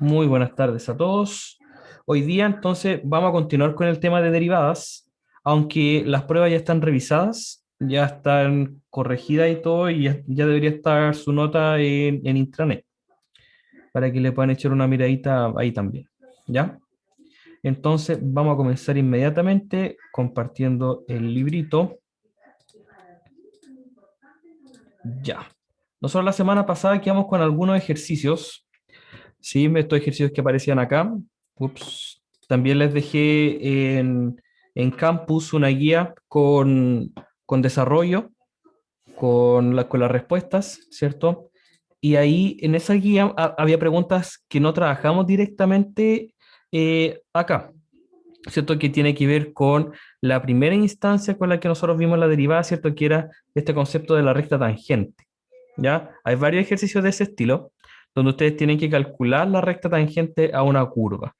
Muy buenas tardes a todos. Hoy día entonces vamos a continuar con el tema de derivadas, aunque las pruebas ya están revisadas, ya están corregidas y todo, y ya debería estar su nota en intranet, para que le puedan echar una miradita ahí también. ¿Ya? Entonces vamos a comenzar inmediatamente compartiendo el librito. Ya. Nosotros la semana pasada quedamos con algunos ejercicios. Sí, estos ejercicios que aparecían acá. Ups. También les dejé en Campus una guía con desarrollo, con las respuestas, ¿cierto? Y ahí en esa guía había preguntas que no trabajamos directamente acá, ¿cierto? Que tiene que ver con la primera instancia con la que nosotros vimos la derivada, ¿cierto? Que era este concepto de la recta tangente. ¿Ya? Hay varios ejercicios de ese estilo, donde ustedes tienen que calcular la recta tangente a una curva.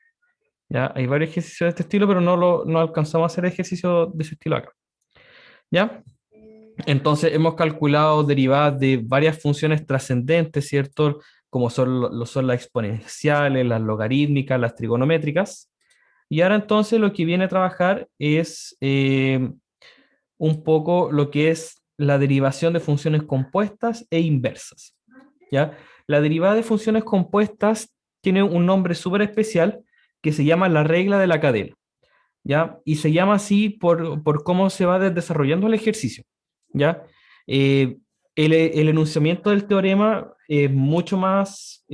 ¿Ya? Hay varios ejercicios de este estilo, pero no alcanzamos a hacer ejercicios de ese estilo acá. ¿Ya? Entonces hemos calculado derivadas de varias funciones trascendentes, ¿cierto? Como son las exponenciales, las logarítmicas, las trigonométricas. Y ahora entonces lo que viene a trabajar es un poco lo que es la derivación de funciones compuestas e inversas. ¿Ya? La derivada de funciones compuestas tiene un nombre súper especial que se llama la regla de la cadena. ¿Ya? Y se llama así por cómo se va desarrollando el ejercicio. ¿Ya? Eh, el enunciamiento del teorema es mucho más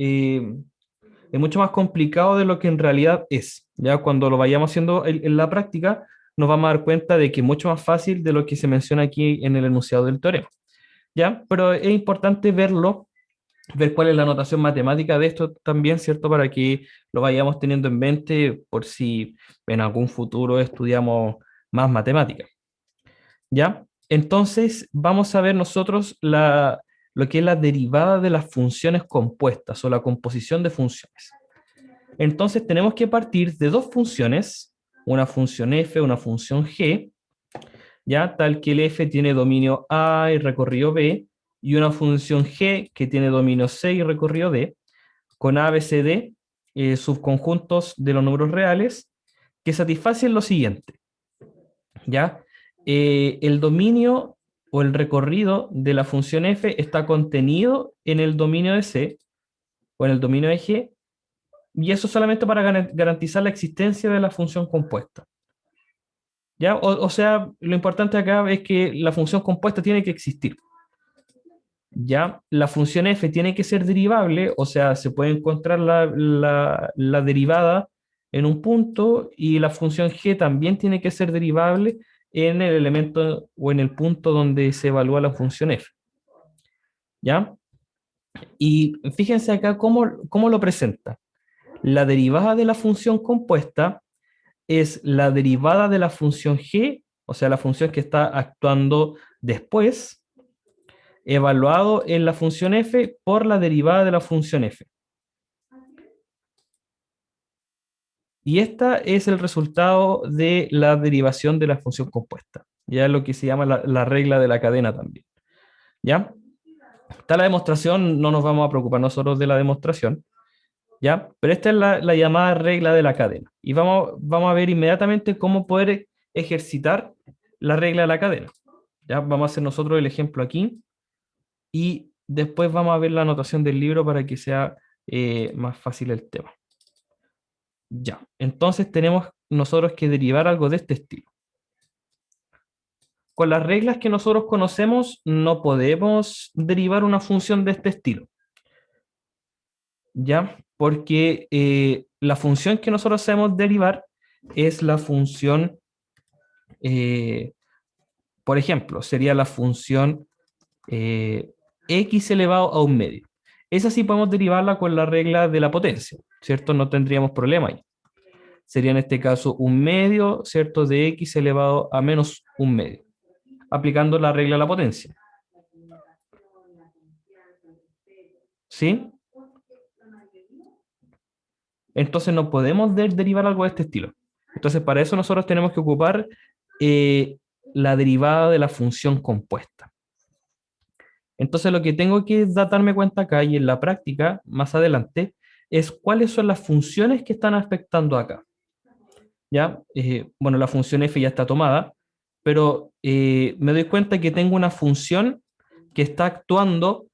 complicado de lo que en realidad es. Ya cuando lo vayamos haciendo en la práctica, nos vamos a dar cuenta de que es mucho más fácil de lo que se menciona aquí en el enunciado del teorema. ¿Ya? Pero es importante verlo, ver cuál es la notación matemática de esto también, ¿cierto? Para que lo vayamos teniendo en mente por si en algún futuro estudiamos más matemática. ¿Ya? Entonces, vamos a ver nosotros lo que es la derivada de las funciones compuestas o la composición de funciones. Entonces tenemos que partir de dos funciones, una función f, una función g, ya tal que el f tiene dominio a y recorrido b, y una función g que tiene dominio c y recorrido d, con a, b, c, d, subconjuntos de los números reales, que satisfacen lo siguiente, ¿ya? El dominio o el recorrido de la función f está contenido en el dominio de c o en el dominio de g, y eso solamente para garantizar la existencia de la función compuesta. ¿Ya? O sea, lo importante acá es que la función compuesta tiene que existir. ¿Ya? La función f tiene que ser derivable, o sea, se puede encontrar la derivada en un punto y la función g también tiene que ser derivable en el elemento o en el punto donde se evalúa la función f. ¿Ya? Y fíjense acá cómo lo presenta. La derivada de la función compuesta es la derivada de la función g, o sea, la función que está actuando después, evaluado en la función f por la derivada de la función f. Y esta es el resultado de la derivación de la función compuesta. Ya es lo que se llama la regla de la cadena también. ¿Ya? Está la demostración, no nos vamos a preocupar nosotros de la demostración. ¿Ya? Pero esta es la llamada regla de la cadena. Y vamos a ver inmediatamente cómo poder ejercitar la regla de la cadena. ¿Ya? Vamos a hacer nosotros el ejemplo aquí y después vamos a ver la anotación del libro para que sea más fácil el tema. Ya, entonces tenemos nosotros que derivar algo de este estilo. Con las reglas que nosotros conocemos, no podemos derivar una función de este estilo, ¿ya? Porque la función que nosotros sabemos derivar es la función, eh, por ejemplo, sería la función x elevado a un medio. Esa sí podemos derivarla con la regla de la potencia, ¿cierto? No tendríamos problema ahí. Sería en este caso un medio, ¿cierto? De x elevado a menos un medio, aplicando la regla de la potencia. ¿Sí? Entonces no podemos derivar algo de este estilo. Entonces para eso nosotros tenemos que ocupar eh, la derivada de la función compuesta. Entonces lo que tengo que darme cuenta acá y en la práctica, más adelante, es cuáles son las funciones que están afectando acá. ¿Ya? Bueno, la función f ya está tomada, pero me doy cuenta que tengo una función que está actuando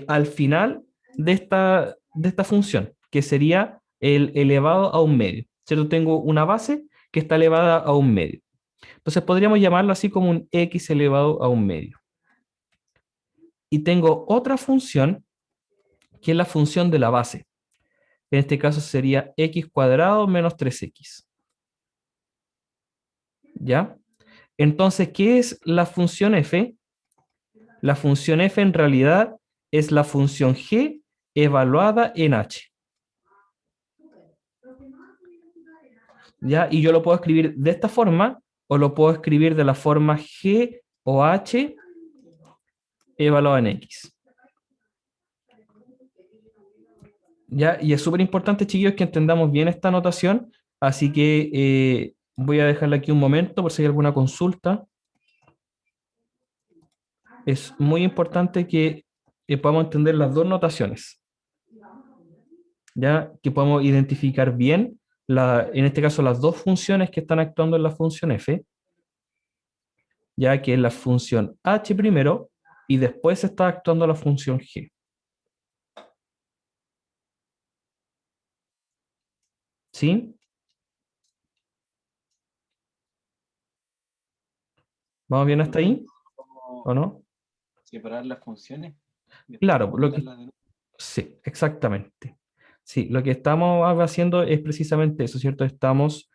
al final de esta función, que sería el elevado a un medio. ¿Cierto? Tengo una base que está elevada a un medio. Entonces podríamos llamarlo así como un x elevado a un medio. Y tengo otra función que es la función de la base. En este caso sería x cuadrado menos 3x. ¿Ya? Entonces, ¿qué es la función f? La función f en realidad es la función g evaluada en h. ¿Ya? Y yo lo puedo escribir de esta forma o lo puedo escribir de la forma g o h evaluada en x. ¿Ya? Y es súper importante, chiquillos, que entendamos bien esta notación, así que voy a dejarla aquí un momento por si hay alguna consulta. Es muy importante que podamos entender las dos notaciones, ya que podamos identificar bien, en este caso, las dos funciones que están actuando en la función f, ya que es la función h primero y después está actuando la función g. ¿Sí? ¿Vamos bien hasta ahí? ¿Cómo ¿O no? separar las funciones y después Claro, juntarlas de nuevo? sí, exactamente. Sí, lo que estamos haciendo es precisamente eso, ¿cierto? Estamos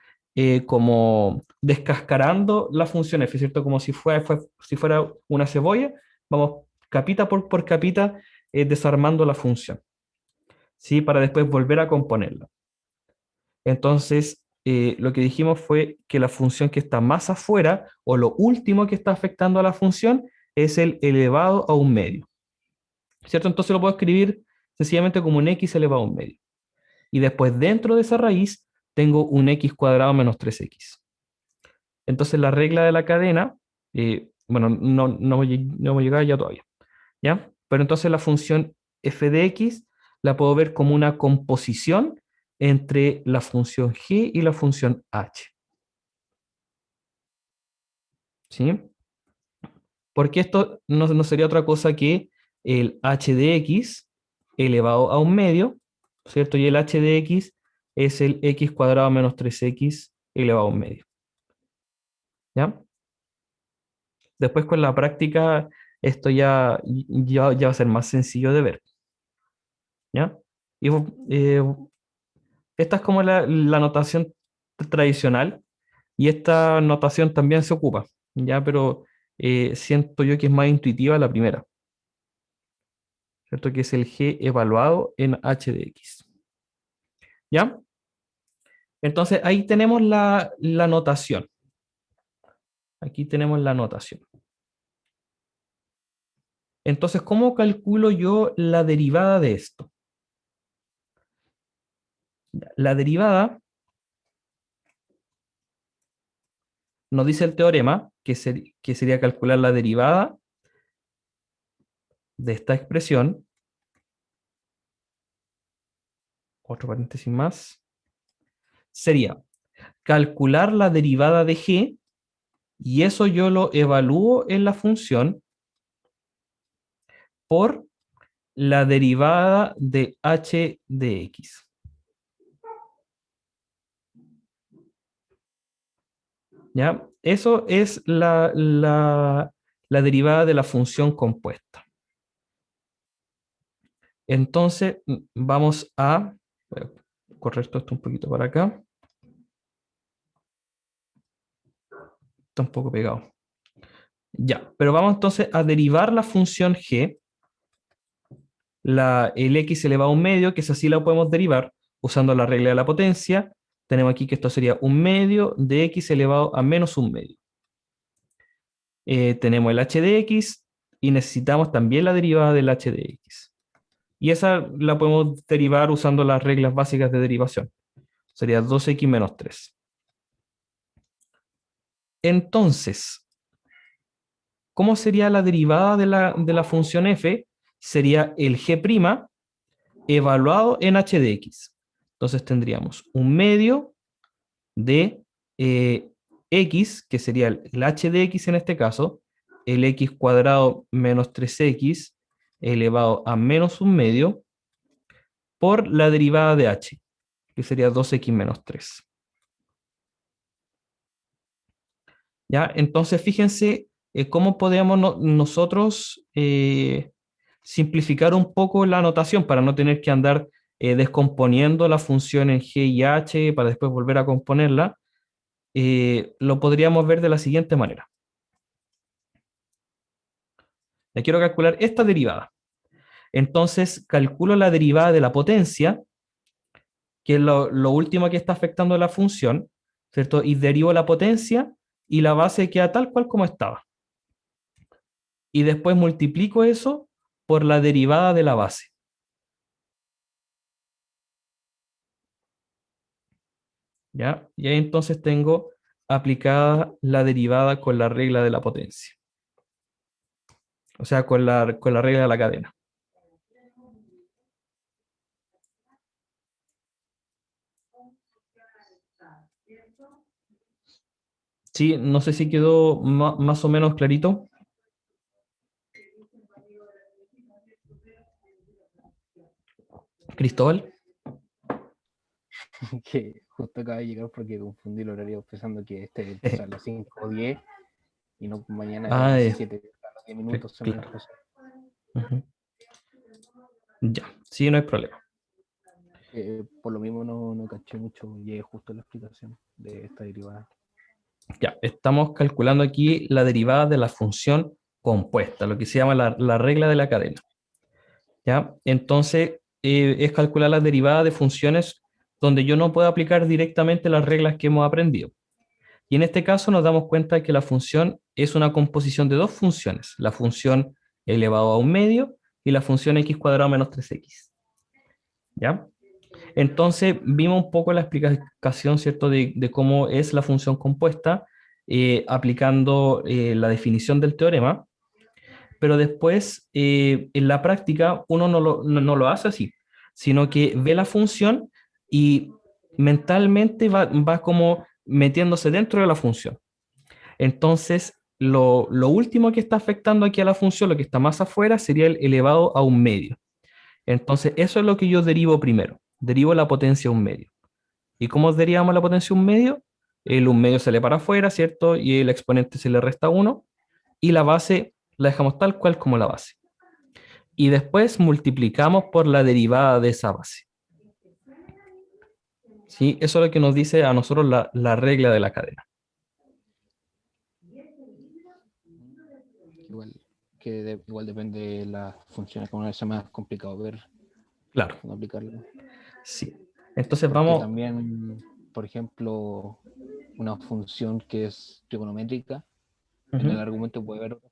como descascarando la función f, ¿cierto? Como si fuera una cebolla, vamos capita por capita desarmando la función, ¿sí? Para después volver a componerla. Entonces, lo que dijimos fue que la función que está más afuera, o lo último que está afectando a la función, es el elevado a un medio, ¿cierto? Entonces lo puedo escribir sencillamente como un x elevado a un medio. Y después dentro de esa raíz tengo un x cuadrado menos 3x. Entonces la regla de la cadena, bueno, no voy a llegar ya todavía, ¿ya? Pero entonces la función f de x la puedo ver como una composición entre la función g y la función h, ¿sí? Porque esto no sería otra cosa que el h de x elevado a un medio, ¿cierto? Y el h de x es el x cuadrado menos 3x elevado a un medio, ¿ya? Después con la práctica esto ya va a ser más sencillo de ver, ¿ya? Y esta es como la notación tradicional y esta notación también se ocupa, ¿ya? Pero siento yo que es más intuitiva la primera, ¿cierto? Que es el g evaluado en h de x, ¿ya? Entonces ahí tenemos la notación. Aquí tenemos la notación. Entonces, ¿cómo calculo yo la derivada de esto? La derivada, nos dice el teorema, que sería calcular la derivada de esta expresión, otro paréntesis más, sería calcular la derivada de g, y eso yo lo evalúo en la función por la derivada de h de x. ¿Ya? Eso es la derivada de la función compuesta. Entonces, vamos a, voy a correr esto un poquito para acá. Está un poco pegado. Ya, pero vamos entonces a derivar la función g, el x elevado a un medio, que es así la podemos derivar usando la regla de la potencia. Tenemos aquí que esto sería un medio de x elevado a menos un medio. Tenemos el h de x y necesitamos también la derivada del h de x. Y esa la podemos derivar usando las reglas básicas de derivación. Sería 2x menos 3. Entonces, ¿cómo sería la derivada de la función f? Sería el g', evaluado en h de x. Entonces tendríamos un medio de x, que sería el h de x en este caso, el x cuadrado menos 3x elevado a menos un medio, por la derivada de h, que sería 2x menos 3. ¿Ya? Entonces, fíjense cómo podemos nosotros simplificar un poco la notación para no tener que andar descomponiendo la función en g y h para después volver a componerla. Lo podríamos ver de la siguiente manera. Le quiero calcular esta derivada. Entonces, calculo la derivada de la potencia, que es lo último que está afectando a la función, ¿cierto? Y derivo la potencia y la base queda tal cual como estaba. Y después multiplico eso por la derivada de la base. ¿Ya? Y ahí entonces tengo aplicada la derivada con la regla de la potencia. O sea, con la regla de la cadena. Sí, no sé si quedó más o menos clarito. Cristóbal. Que justo acaba de llegar porque confundí el horario pensando que este empieza a las 5:10 y no mañana a Ah, las 7, a los 10 minutos se me claro. pasó. Ujú. Ya, sí, no hay problema. Por lo mismo no caché mucho, llegué justo a la explicación de esta derivada. Ya, estamos calculando aquí la derivada de la función compuesta, lo que se llama la regla de la cadena. ¿Ya? Entonces, es calcular la derivada de funciones donde yo no puedo aplicar directamente las reglas que hemos aprendido. Y en este caso nos damos cuenta que la función es una composición de dos funciones, la función elevado a un medio y la función x cuadrado menos 3x. ¿Ya? Entonces vimos un poco la explicación, ¿cierto?, de cómo es la función compuesta aplicando la definición del teorema, pero después en la práctica uno no lo hace así, sino que ve la función y mentalmente va como metiéndose dentro de la función. Entonces, lo último que está afectando aquí a la función, lo que está más afuera, sería el elevado a un medio. Entonces, eso es lo que yo derivo primero. Derivo la potencia a un medio. ¿Y cómo derivamos la potencia a un medio? El un medio sale para afuera, ¿cierto? Y el exponente se le resta 1. Y la base la dejamos tal cual como la base. Y después multiplicamos por la derivada de esa base. ¿Sí? Eso es lo que nos dice a nosotros la regla de la cadena. Igual depende de las funciones, como una vez más complicado ver Claro. cómo aplicarlo. Sí. Entonces Porque vamos... también, por ejemplo, una función que es trigonométrica, en el Uh-huh. argumento puede haber otra.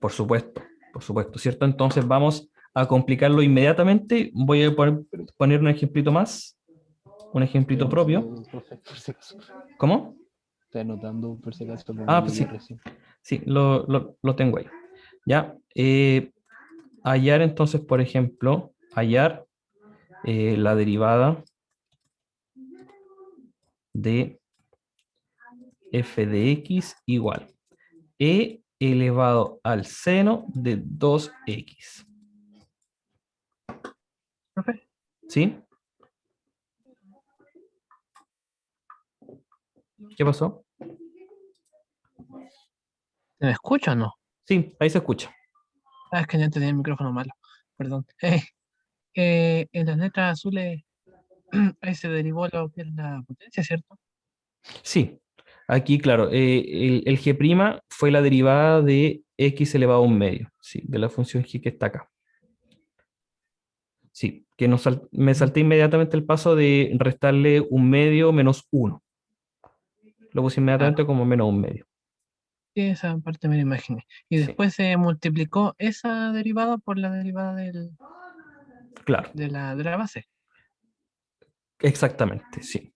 Por supuesto, ¿cierto? Entonces vamos a complicarlo inmediatamente. Voy a poner un ejemplito más, un ejemplito propio. Por si acaso. ¿Cómo? Estoy anotando por si acaso, lo Ah, vi pues sí, recién. sí, lo tengo ahí. Ya, hallar entonces, por ejemplo, hallar la derivada de f de x igual e elevado al seno de 2x. Profe, ¿Sí? ¿Qué pasó? ¿se me escucha o no? Sí, ahí se escucha. Ah, es que ya tenía el micrófono malo. Perdón. En las letras azules, ahí se derivó lo que es la potencia, ¿cierto? Sí, aquí, claro, el g' fue la derivada de x elevado a un medio, sí, de la función g que está acá. Sí, que me Mm. salté inmediatamente el paso de restarle un medio menos 1. Lo puse inmediatamente Claro, como menos un medio. sí, esa parte me la imaginé. Y Sí, después se multiplicó esa derivada por la derivada claro, de la base. exactamente, sí.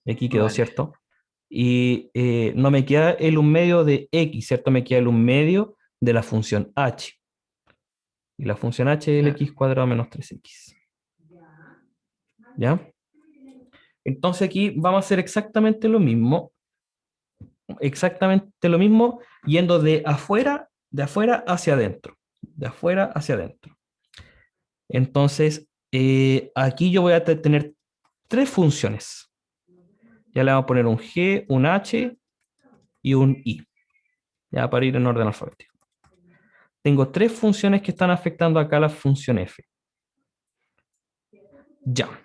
Aquí quedó, Vale. ¿cierto? Y no me queda el un medio de x, ¿cierto? Me queda el un medio de la función h. Y la función h es el x cuadrado menos 3x. ¿Ya? Entonces aquí vamos a hacer exactamente lo mismo. Exactamente lo mismo yendo de afuera hacia adentro. De afuera hacia adentro. Entonces, aquí yo voy a tener tres funciones. Ya le vamos a poner un g, un h y un i. Ya para ir en orden alfabético. Tengo tres funciones que están afectando acá la función f. Ya.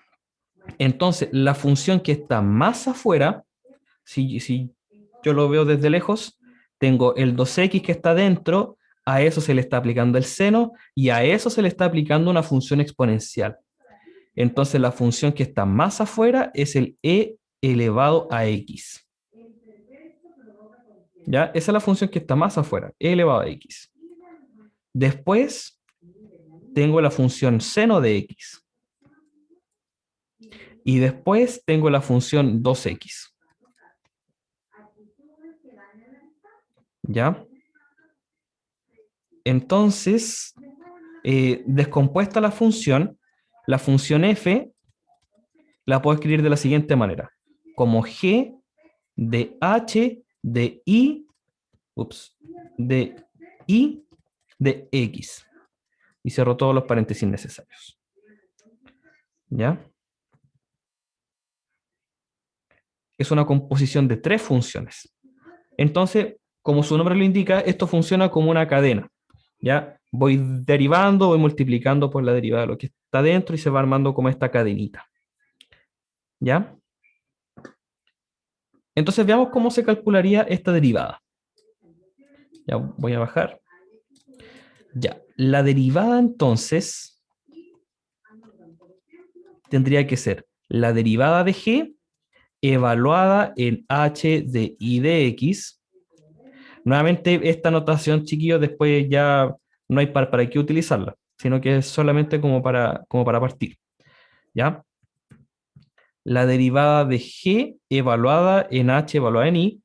Entonces, la función que está más afuera, si yo lo veo desde lejos, tengo el 2x que está dentro, a eso se le está aplicando el seno y a eso se le está aplicando una función exponencial. Entonces, la función que está más afuera es el e elevado a x. ¿Ya? Esa es la función que está más afuera, e elevado a x. Después, tengo la función seno de x. Y después tengo la función 2x. ¿Ya? Entonces, descompuesta la función f la puedo escribir de la siguiente manera. Como g de h de i, de x. Y cierro todos los paréntesis necesarios. ¿Ya? Es una composición de tres funciones. Entonces, como su nombre lo indica, esto funciona como una cadena. ¿Ya? Voy derivando, voy multiplicando por la derivada de lo que está dentro y se va armando como esta cadenita. ¿Ya? Entonces veamos cómo se calcularía esta derivada. Ya voy a bajar. Ya, la derivada entonces tendría que ser la derivada de g evaluada en h de i de x. Nuevamente, esta notación, chiquillos, después ya no hay para qué utilizarla, sino que es solamente como para partir. ¿Ya? La derivada de g evaluada en h evaluada en i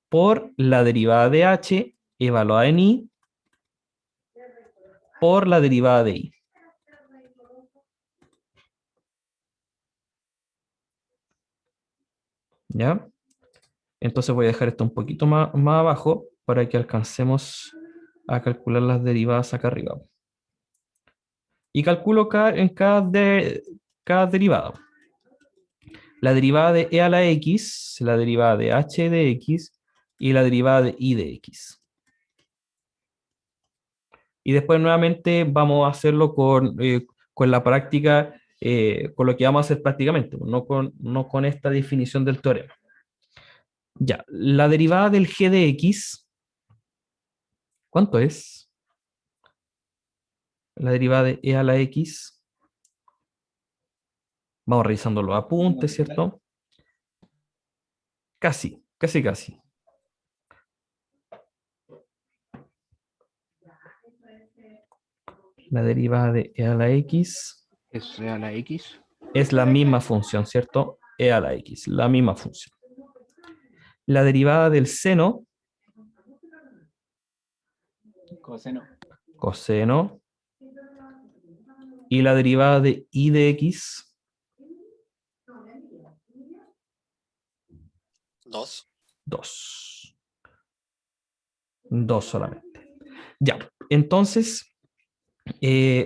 por la derivada de h evaluada en i por la derivada de i. ¿Ya? Entonces voy a dejar esto un poquito más abajo para que alcancemos a calcular las derivadas acá arriba. Y calculo cada derivada. La derivada de e a la x, la derivada de h de x y la derivada de i de x. Y después nuevamente vamos a hacerlo con la práctica, con lo que vamos a hacer prácticamente, no con esta definición del teorema. Ya, la derivada del g de x, ¿cuánto es? La derivada de e a la x. Vamos revisando los apuntes, ¿cierto? Casi. La derivada de e a la x Es a la x. es la misma función, ¿cierto? E a la x, la misma función. La derivada del seno, coseno, y la derivada de i de x, 2. 2 solamente. Ya, entonces,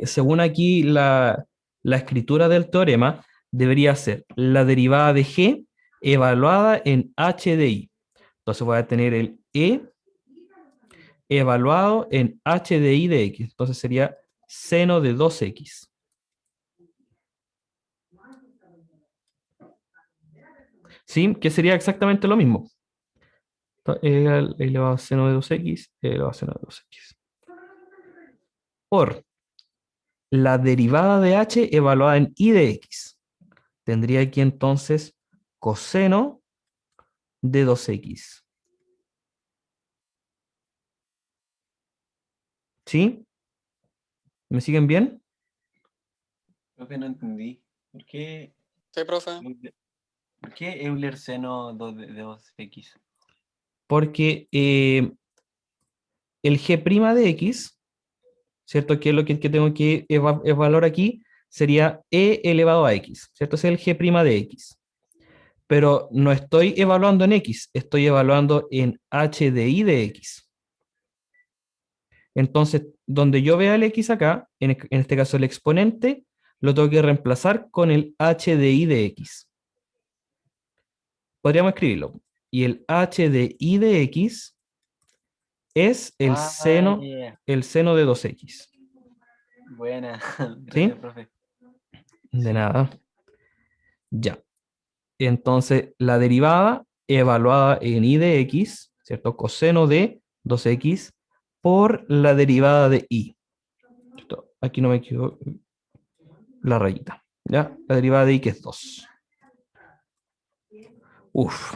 según aquí la escritura del teorema, debería ser la derivada de g evaluada en h de i. Entonces voy a tener el e evaluado en h de i de x. Entonces sería seno de 2x. ¿Sí? Que sería exactamente lo mismo. Elevado a seno de 2x, elevado a seno de 2x. Por la derivada de h evaluada en i de x. Tendría aquí entonces coseno de 2x. ¿Sí? ¿Me siguen bien? Profe, no entendí. ¿Por qué Sí, profe. Euler seno de 2x? Porque el g' de x ¿cierto? ¿Qué es lo que tengo que evaluar aquí? Sería e elevado a x, ¿cierto? Ese es el g' de x. Pero no estoy evaluando en x, estoy evaluando en h de i de x. Entonces, donde yo vea el x acá, en este caso el exponente, lo tengo que reemplazar con el h de i de x. Podríamos escribirlo. Y el h de i de x es Ah, yeah. el seno de 2x. Buena. ¿Sí? Gracias, profe. De Sí. nada. Ya. Entonces, la derivada evaluada en i de x, ¿cierto? Coseno de 2x por la derivada de i. ¿Cierto? Aquí no me quedó la rayita. ¿Ya? La derivada de i que es 2. Uf.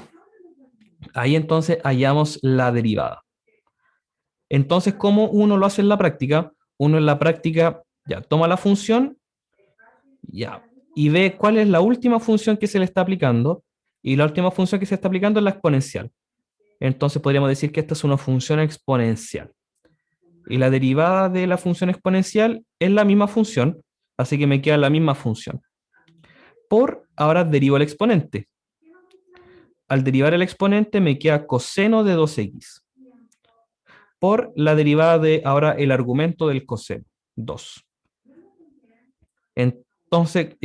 Ahí entonces hallamos la derivada. Entonces, ¿cómo uno lo hace en la práctica? Uno en la práctica ya toma la función ya, y ve cuál es la última función que se le está aplicando, y la última función que se está aplicando es la exponencial. Entonces podríamos decir que esta es una función exponencial. Y la derivada de la función exponencial es la misma función, así que me queda la misma función. Ahora derivo el exponente. Al derivar el exponente me queda coseno de 2x. Por la derivada de ahora el argumento del coseno, 2. Entonces,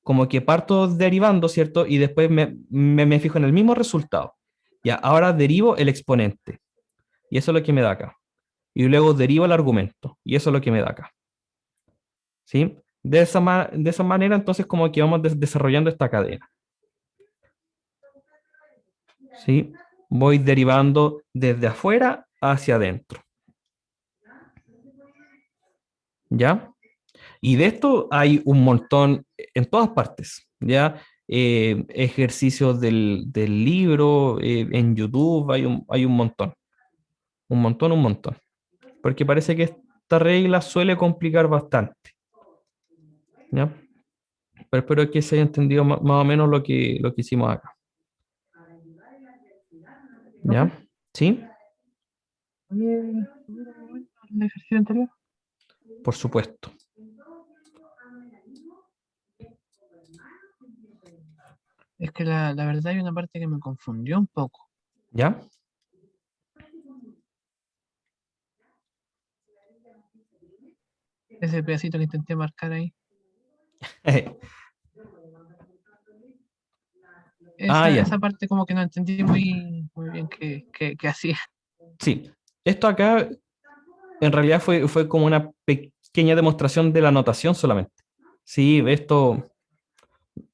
como que parto derivando, ¿cierto? Y después me fijo en el mismo resultado. Ya, ahora derivo el exponente. Y eso es lo que me da acá. Y luego derivo el argumento. Y eso es lo que me da acá. ¿Sí? De esa manera, entonces, como que vamos desarrollando esta cadena. ¿Sí? Voy derivando desde afuera hacia adentro. ¿Ya? Y de esto hay un montón en todas partes, ¿ya? Ejercicios del libro, en YouTube hay un montón. Porque parece que esta regla suele complicar bastante, ¿ya? Pero espero que se haya entendido más o menos lo que hicimos acá, Profe, ¿ya? ¿Sí? ¿pudiera volver al ejercicio anterior? Por supuesto. Es que la verdad hay una parte que me confundió un poco. ¿Ya? Ese pedacito que intenté marcar ahí. Ah, ya. Esa parte como que no entendí muy bien qué hacía. Sí. Esto acá en realidad fue como una pequeña demostración de la notación solamente. Sí, esto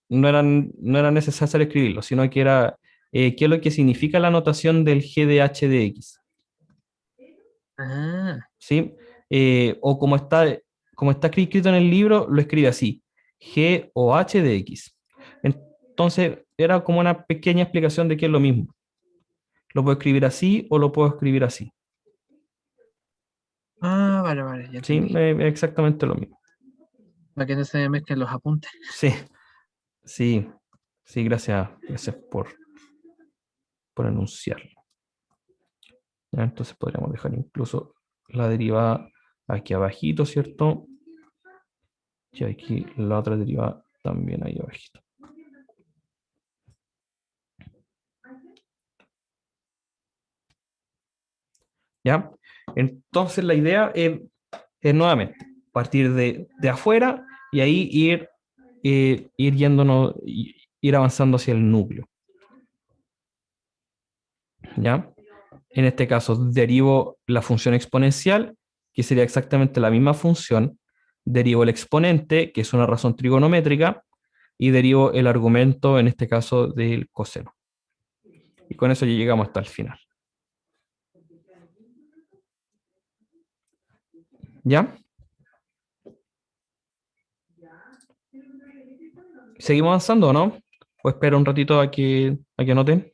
no era necesario escribirlo, sino que era qué es lo que significa la notación del g de h de x. Ah, ¿Sí? O como está escrito en el libro, lo escribe así, g o h de x. Entonces, era como una pequeña explicación de qué es lo mismo. Lo puedo escribir así o lo puedo escribir así. vale, ya ¿Sí? entendí. Es exactamente lo mismo. Para que no se me mezclen los apuntes. Sí, sí, sí, gracias por enunciarlo. ¿Ya? Entonces podríamos dejar incluso la derivada aquí abajito, ¿cierto? Y aquí la otra derivada también ahí abajito. ¿Ya? Entonces la idea es nuevamente partir de afuera y ahí ir yéndonos, ir avanzando hacia el núcleo. ¿Ya? En este caso derivo la función exponencial, que sería exactamente la misma función, derivo el exponente, que es una razón trigonométrica, y derivo el argumento, en este caso, del coseno. Y con eso ya llegamos hasta el final. ¿Ya? ¿Seguimos avanzando o no? ¿O espero un ratito a que anoten?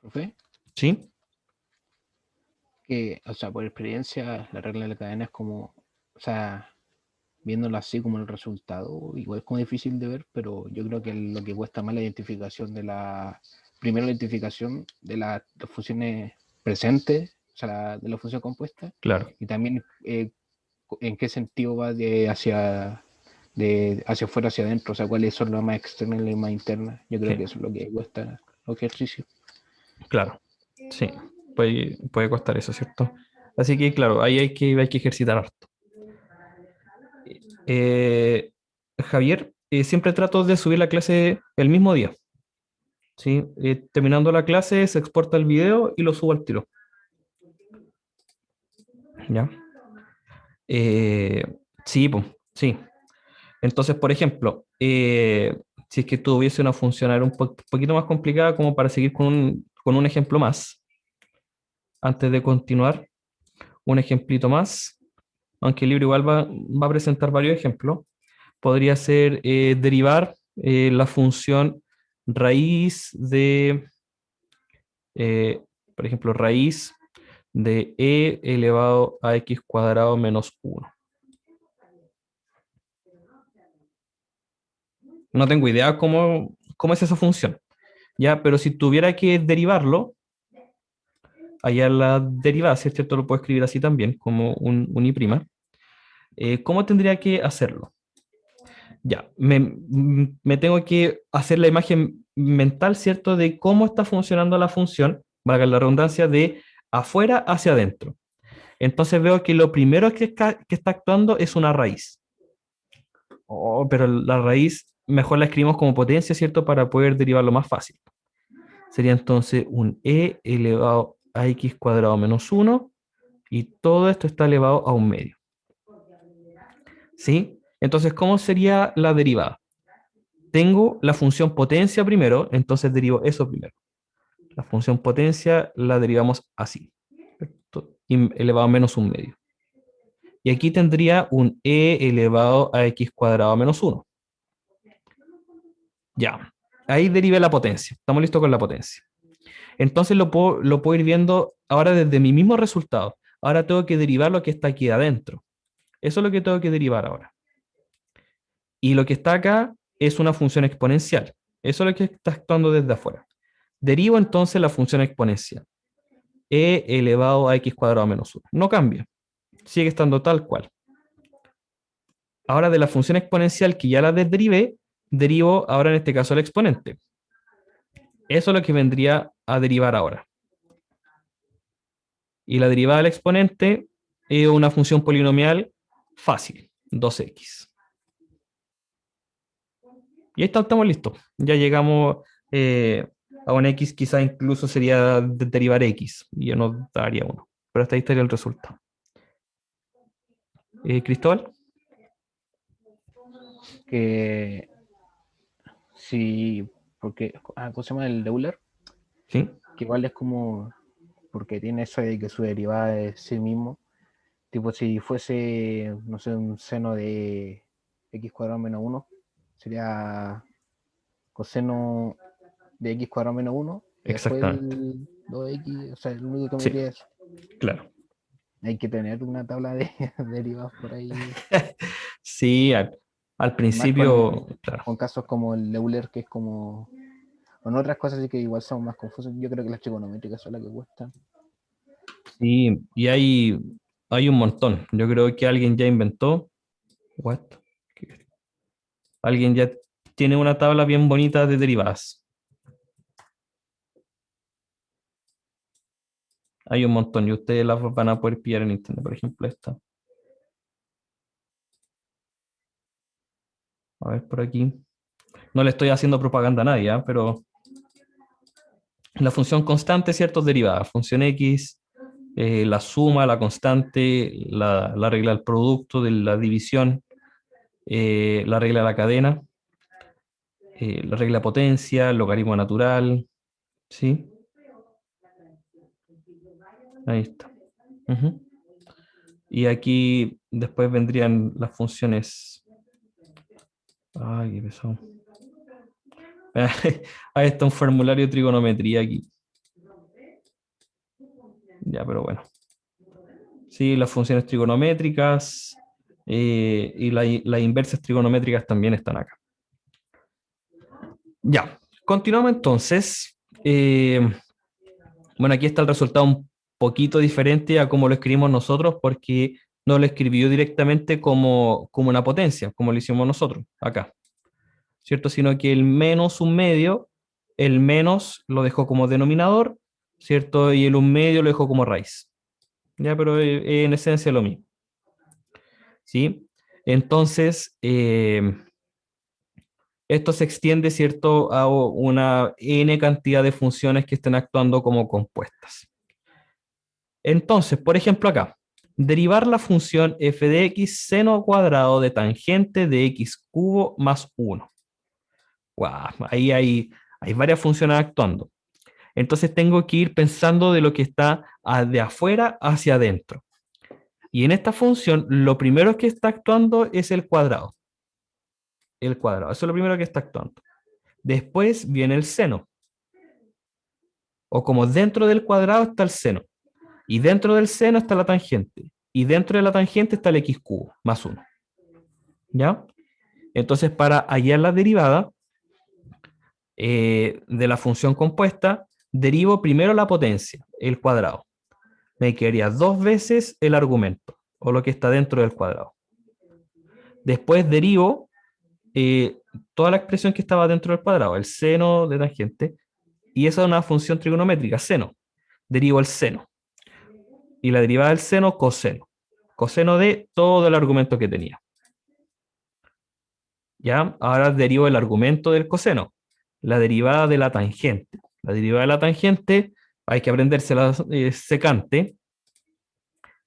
Profe, ¿Sí? que, o sea, por experiencia, la regla de la cadena es como, o sea, viéndolo así como el resultado, igual es como difícil de ver, pero yo creo que lo que cuesta más la identificación de primero la identificación de las funciones presentes, o sea, de la función compuesta, Claro. y también en qué sentido va hacia afuera, hacia adentro, o sea, cuáles son las más externas y las más internas. Yo creo Sí. que eso es lo que cuesta los ejercicios. Claro, sí, puede costar eso, ¿cierto? Así que, claro, ahí hay que ejercitar harto. Javier, siempre trato de subir la clase el mismo día, ¿sí? Terminando la clase, se exporta el video y lo subo al tiro. ¿Ya? Sí, pues, sí. Entonces, por ejemplo, si es que tuviese una función a ver, poquito más complicada, como para seguir con un ejemplo más, antes de continuar, un ejemplito más, aunque el libro igual va a presentar varios ejemplos. Podría ser derivar la función raíz de, por ejemplo, raíz de e elevado a x cuadrado menos 1. No tengo idea cómo es esa función, ¿ya? Pero si tuviera que derivarlo, allá la derivada, si es cierto, lo puedo escribir así también, como un i'. ¿Cómo tendría que hacerlo? Ya, me tengo que hacer la imagen mental, ¿cierto?, de cómo está funcionando la función, valga la redundancia, de afuera hacia adentro. Entonces veo que lo primero que está actuando es una raíz. Oh, pero la raíz mejor la escribimos como potencia, ¿cierto?, para poder derivarlo más fácil. Sería entonces un e elevado a x cuadrado menos 1 y todo esto está elevado a un medio. ¿Sí? Entonces, ¿cómo sería la derivada? Tengo la función potencia primero, entonces derivo eso primero. La función potencia la derivamos así, elevado a menos un medio. Y aquí tendría un e elevado a x cuadrado menos 1. Ya, ahí derivé la potencia. Estamos listos con la potencia. Entonces lo puedo ir viendo ahora desde mi mismo resultado. Ahora tengo que derivar lo que está aquí adentro. Eso es lo que tengo que derivar ahora. Y lo que está acá es una función exponencial. Eso es lo que está actuando desde afuera. Derivo entonces la función exponencial. E elevado a x cuadrado menos 1. No cambia. Sigue estando tal cual. Ahora de la función exponencial que ya la derivé, derivo ahora en este caso el exponente. Eso es lo que vendría a derivar ahora. Y la derivada del exponente es una función polinomial fácil, 2x. Y ahí estamos listos. Ya llegamos a un x, quizá incluso sería derivar x, y ya nos daría 1. Pero hasta ahí estaría el resultado. Cristóbal. Que sí, porque, ¿cómo se llama el Euler? Sí, Que igual es como, porque tiene eso de que su derivada es sí mismo. Tipo, si fuese, no sé, un seno de x cuadrado menos 1, sería coseno de x cuadrado menos 1, y después exactamente. el 2x, o sea, el único que me Sí, diría es, claro. hay que tener una tabla de derivadas por ahí, Sí, al más principio, claro. con casos como el Euler, que es como, con otras cosas sí que igual son más confusas. Yo creo que las trigonométricas son las que cuestan. Sí, y hay un montón. Yo creo que alguien ya inventó. What? Alguien ya tiene una tabla bien bonita de derivadas. Hay un montón y ustedes las van a poder pillar en internet. Por ejemplo, esta. A ver por aquí. No le estoy haciendo propaganda a nadie, pero la función constante, ¿cierto? Derivada. Función x, la suma, la constante, la regla del producto, de la división, la regla de la cadena, la regla de potencia, el logaritmo natural, ¿sí? Ahí está. Ujú. Y aquí después vendrían las funciones. Ay, qué pesado. Ahí está un formulario de trigonometría aquí. Ya, pero bueno. Sí, las funciones trigonométricas y las inversas trigonométricas también están acá. Ya, continuamos entonces. Eh, bueno, aquí está el resultado un poquito diferente a como lo escribimos nosotros, porque no lo escribió directamente como una potencia, como lo hicimos nosotros acá, ¿cierto? Sino que el menos un medio, el menos lo dejó como denominador, ¿cierto? Y el un medio lo dejó como raíz. Ya, pero en esencia lo mismo, ¿sí? Entonces, esto se extiende, ¿cierto?, a una n cantidad de funciones que estén actuando como compuestas. Entonces, por ejemplo, acá, derivar la función f de x seno cuadrado de tangente de x cubo más 1. Wow, ahí hay varias funciones actuando. Entonces tengo que ir pensando de lo que está de afuera hacia adentro. Y en esta función, lo primero que está actuando es el cuadrado. El cuadrado, eso es lo primero que está actuando. Después viene el seno. O como dentro del cuadrado está el seno. Y dentro del seno está la tangente. Y dentro de la tangente está el x cubo más 1. ¿Ya? Entonces, para hallar la derivada de la función compuesta, derivo primero la potencia, el cuadrado. Me quedaría 2 veces el argumento, o lo que está dentro del cuadrado. Después derivo toda la expresión que estaba dentro del cuadrado, el seno de tangente, y esa es una función trigonométrica, seno. Derivo el seno. Y la derivada del seno, coseno. Coseno de todo el argumento que tenía. ¿Ya? Ahora derivo el argumento del coseno, la derivada de la tangente. La derivada de la tangente, hay que aprenderse la secante,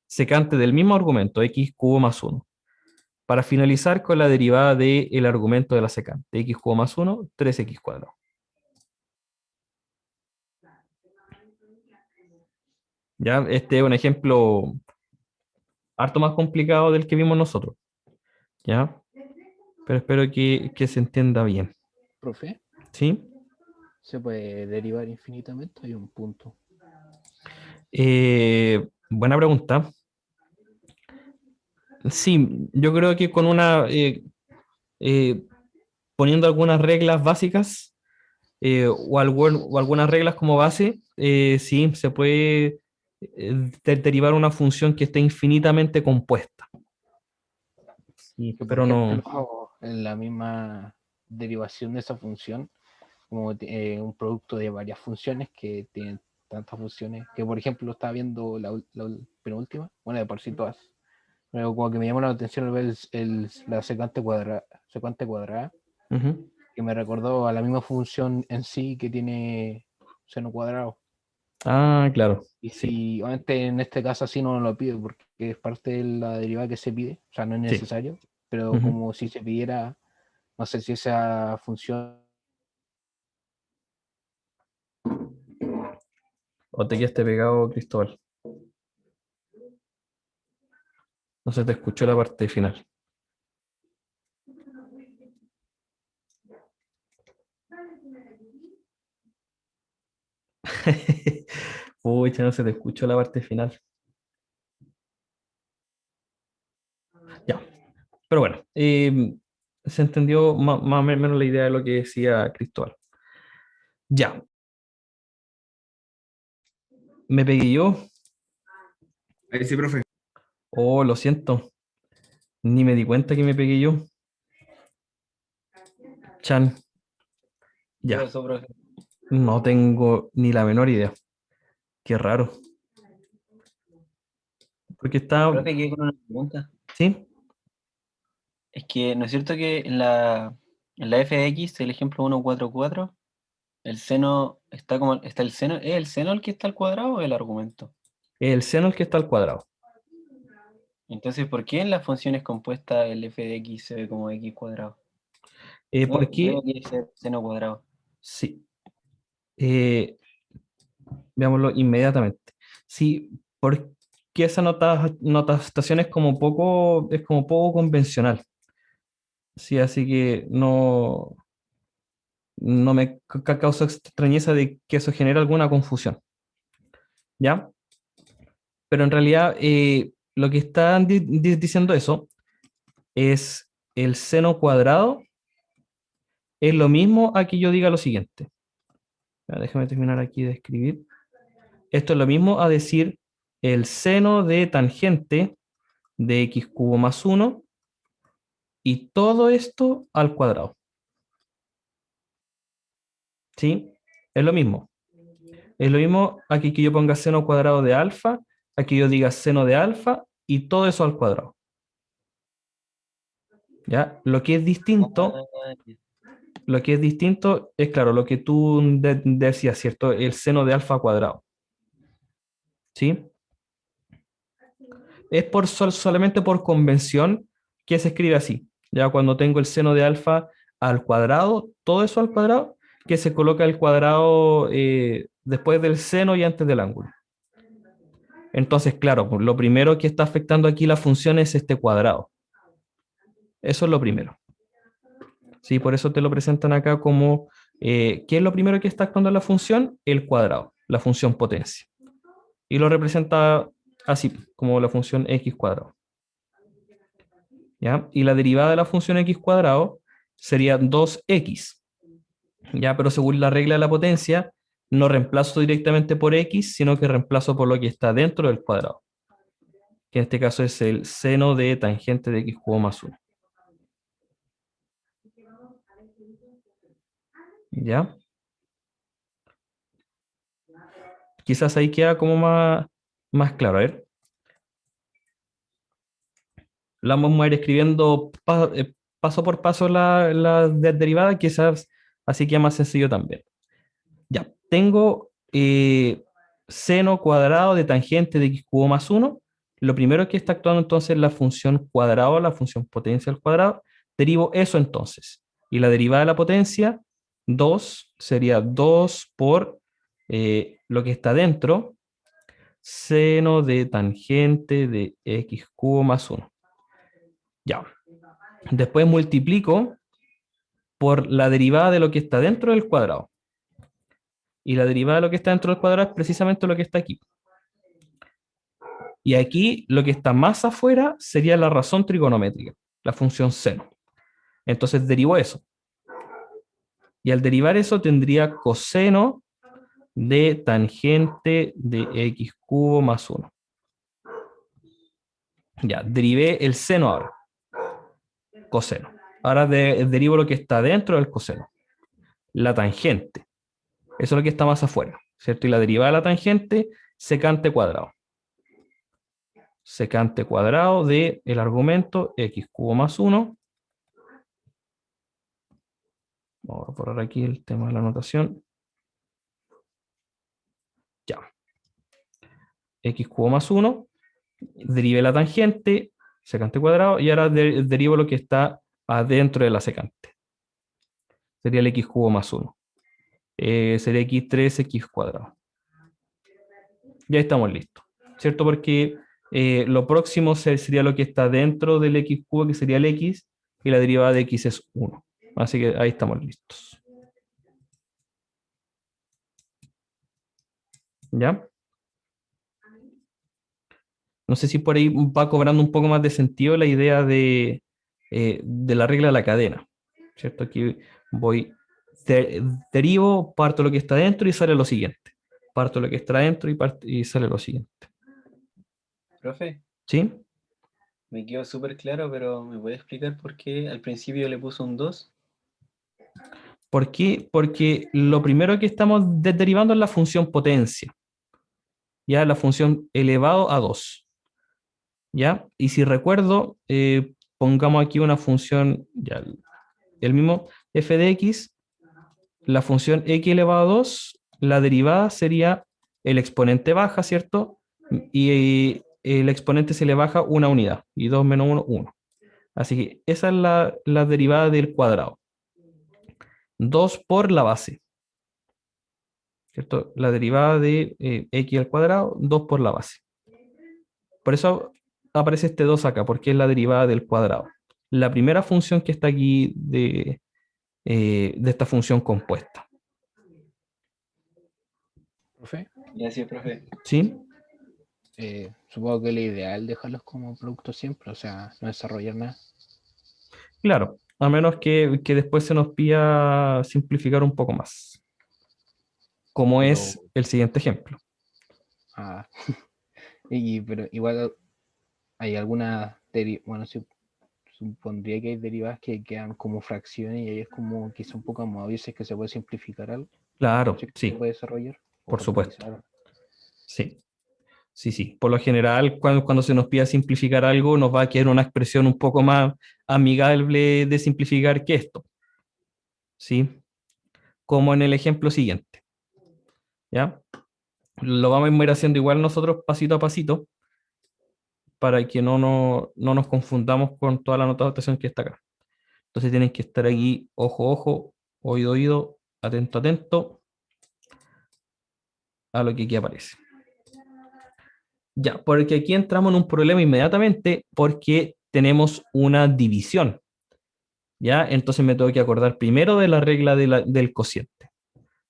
secante del mismo argumento, x cubo más 1. Para finalizar con la derivada del argumento de la secante, x cubo más 1, 3x cuadrado. ¿Ya? Este es un ejemplo harto más complicado del que vimos nosotros. ¿Ya? Pero espero que se entienda bien. Profe, ¿Sí? ¿se puede derivar infinitamente? Hay un punto. Buena pregunta. Sí, yo creo que con eh, poniendo algunas reglas básicas o algunas reglas como base, sí, se puede derivar una función que esté infinitamente compuesta. Sí, Que por pero no. ejemplo, en la misma derivación de esa función, como un producto de varias funciones que tienen tantas funciones, que por ejemplo estaba viendo la penúltima, bueno, de por sí todas, pero como que me llamó la atención al ver la secante cuadrada, Ujú. que me recordó a la misma función en sí que tiene seno cuadrado. Ah, claro. Y Sí, si obviamente en este caso así no lo pido porque es parte de la derivada que se pide, o sea, no es sí. necesario, pero Ujú. como si se pidiera, no sé si esa función. O te quedaste pegado, Cristóbal. No se te escuchó la parte final. Pucha, no se te escuchó la parte final. Ya. Pero bueno, se entendió más o menos la idea de lo que decía Cristóbal. Ya, me pegué yo. Ahí sí, profe. Oh, lo siento. Ni me di cuenta que me pegué yo. Chan, ¿Qué ya. pasó, profe? No tengo ni la menor idea. Qué raro. Porque está. Profe, quedé con una pregunta. ¿Sí? Es que, ¿no es cierto que en la f de x, el ejemplo 144, el seno está como, está el seno, ¿es el seno el que está al cuadrado o el argumento? El seno el que está al cuadrado. Entonces, ¿por qué en las funciones compuestas el f de x se ve como x cuadrado? No, creo Porque, que es el seno cuadrado. sí. eh, Veámoslo inmediatamente. Sí, porque esa notación es como poco convencional. Sí, así que no me causa extrañeza de que eso genere alguna confusión. ¿Ya? Pero en realidad lo que están diciendo eso es el seno cuadrado es lo mismo a que yo diga lo siguiente. Déjame terminar aquí de escribir. Esto es lo mismo a decir el seno de tangente de x cubo más 1 y todo esto al cuadrado. ¿Sí? Es lo mismo. Es lo mismo aquí que yo ponga seno cuadrado de alfa, aquí yo diga seno de alfa y todo eso al cuadrado. ¿Ya? Lo que es distinto es, claro, lo que tú decías, ¿cierto? El seno de alfa cuadrado. ¿Sí? Es solamente por convención que se escribe así. Ya cuando tengo el seno de alfa al cuadrado, todo eso al cuadrado, que se coloca el cuadrado después del seno y antes del ángulo. Entonces, claro, pues, lo primero que está afectando aquí la función es este cuadrado. Eso es lo primero. Sí, por eso te lo presentan acá como, ¿qué es lo primero que está actuando en la función? El cuadrado, la función potencia. Y lo representa así, como la función x cuadrado. ¿Ya? Y la derivada de la función x cuadrado sería 2x. ¿Ya? Pero según la regla de la potencia, no reemplazo directamente por x, sino que reemplazo por lo que está dentro del cuadrado. Que en este caso es el seno de tangente de x cubo más 1. ¿Ya? Quizás ahí queda como más claro. A ver. La vamos a ir escribiendo paso por paso la derivada, quizás así queda más sencillo también. Ya, tengo seno cuadrado de tangente de x cubo más 1. Lo primero que está actuando entonces es la función cuadrado, la función potencia al cuadrado. Derivo eso entonces. Y la derivada de la potencia, 2, sería 2 por lo que está dentro, seno de tangente de x cubo más 1. Ya. Después multiplico por la derivada de lo que está dentro del cuadrado. Y la derivada de lo que está dentro del cuadrado es precisamente lo que está aquí. Y aquí lo que está más afuera sería la razón trigonométrica, la función seno. Entonces derivo eso. Y al derivar eso tendría coseno de tangente de x cubo más 1. Ya, derivé el seno ahora. Coseno. Ahora derivo lo que está dentro del coseno. La tangente. Eso es lo que está más afuera, ¿cierto? Y la derivada de la tangente, secante cuadrado. Secante cuadrado de el argumento x cubo más 1. Vamos a borrar aquí el tema de la notación. Ya. X cubo más 1. Derive la tangente, secante cuadrado, y ahora derivo lo que está adentro de la secante. Sería el x cubo más 1. Sería x3, x cuadrado. Ya estamos listos, ¿cierto? Porque lo próximo sería lo que está dentro del x cubo, que sería el x, y la derivada de x es 1. Así que ahí estamos listos. ¿Ya? No sé si por ahí va cobrando un poco más de sentido la idea de la regla de la cadena, ¿cierto? Aquí voy, derivo, parto lo que está dentro y sale lo siguiente. Parto lo que está dentro y sale lo siguiente. Profe, ¿Sí? me quedó súper claro, pero ¿me puede explicar por qué al principio le puso un 2? ¿Por qué? Porque lo primero que estamos derivando es la función potencia. Ya la función elevado a 2. ¿Ya? Y si recuerdo, pongamos aquí una función, ya, el mismo f de x, la función x elevado a 2, la derivada sería el exponente baja, ¿cierto? Y el exponente se le baja una unidad, y 2 menos 1, 1. Así que esa es la derivada del cuadrado. 2 por la base, ¿cierto? La derivada de x al cuadrado, 2 por la base. Por eso aparece este 2 acá, porque es la derivada del cuadrado. La primera función que está aquí de esta función compuesta. Profe, Gracias, profe. ¿Sí? supongo que lo ideal dejarlos como producto siempre, o sea, no desarrollar nada. Claro, a menos que después se nos pida simplificar un poco más. como Pero- es el siguiente ejemplo. Ah, pero igual hay algunas bueno, sí, supondría que hay derivadas que quedan como fracciones y ahí es como quizá un poco más obvio si es que se puede simplificar algo, Claro, si es que se sí, puede desarrollar o por supuesto. factorizar. Sí, sí, sí. Por lo general, cuando se nos pida simplificar algo, nos va a quedar una expresión un poco más amigable de simplificar que esto. ¿Sí? Como en el ejemplo siguiente. ¿Ya? Lo vamos a ir haciendo igual nosotros pasito a pasito para que no nos confundamos con toda la notación que está acá. Entonces tienen que estar aquí, ojo, ojo, oído, oído, atento, atento a lo que aquí aparece. Ya, porque aquí entramos en un problema inmediatamente porque tenemos una división. ¿Ya? Entonces me tengo que acordar primero de la regla del cociente.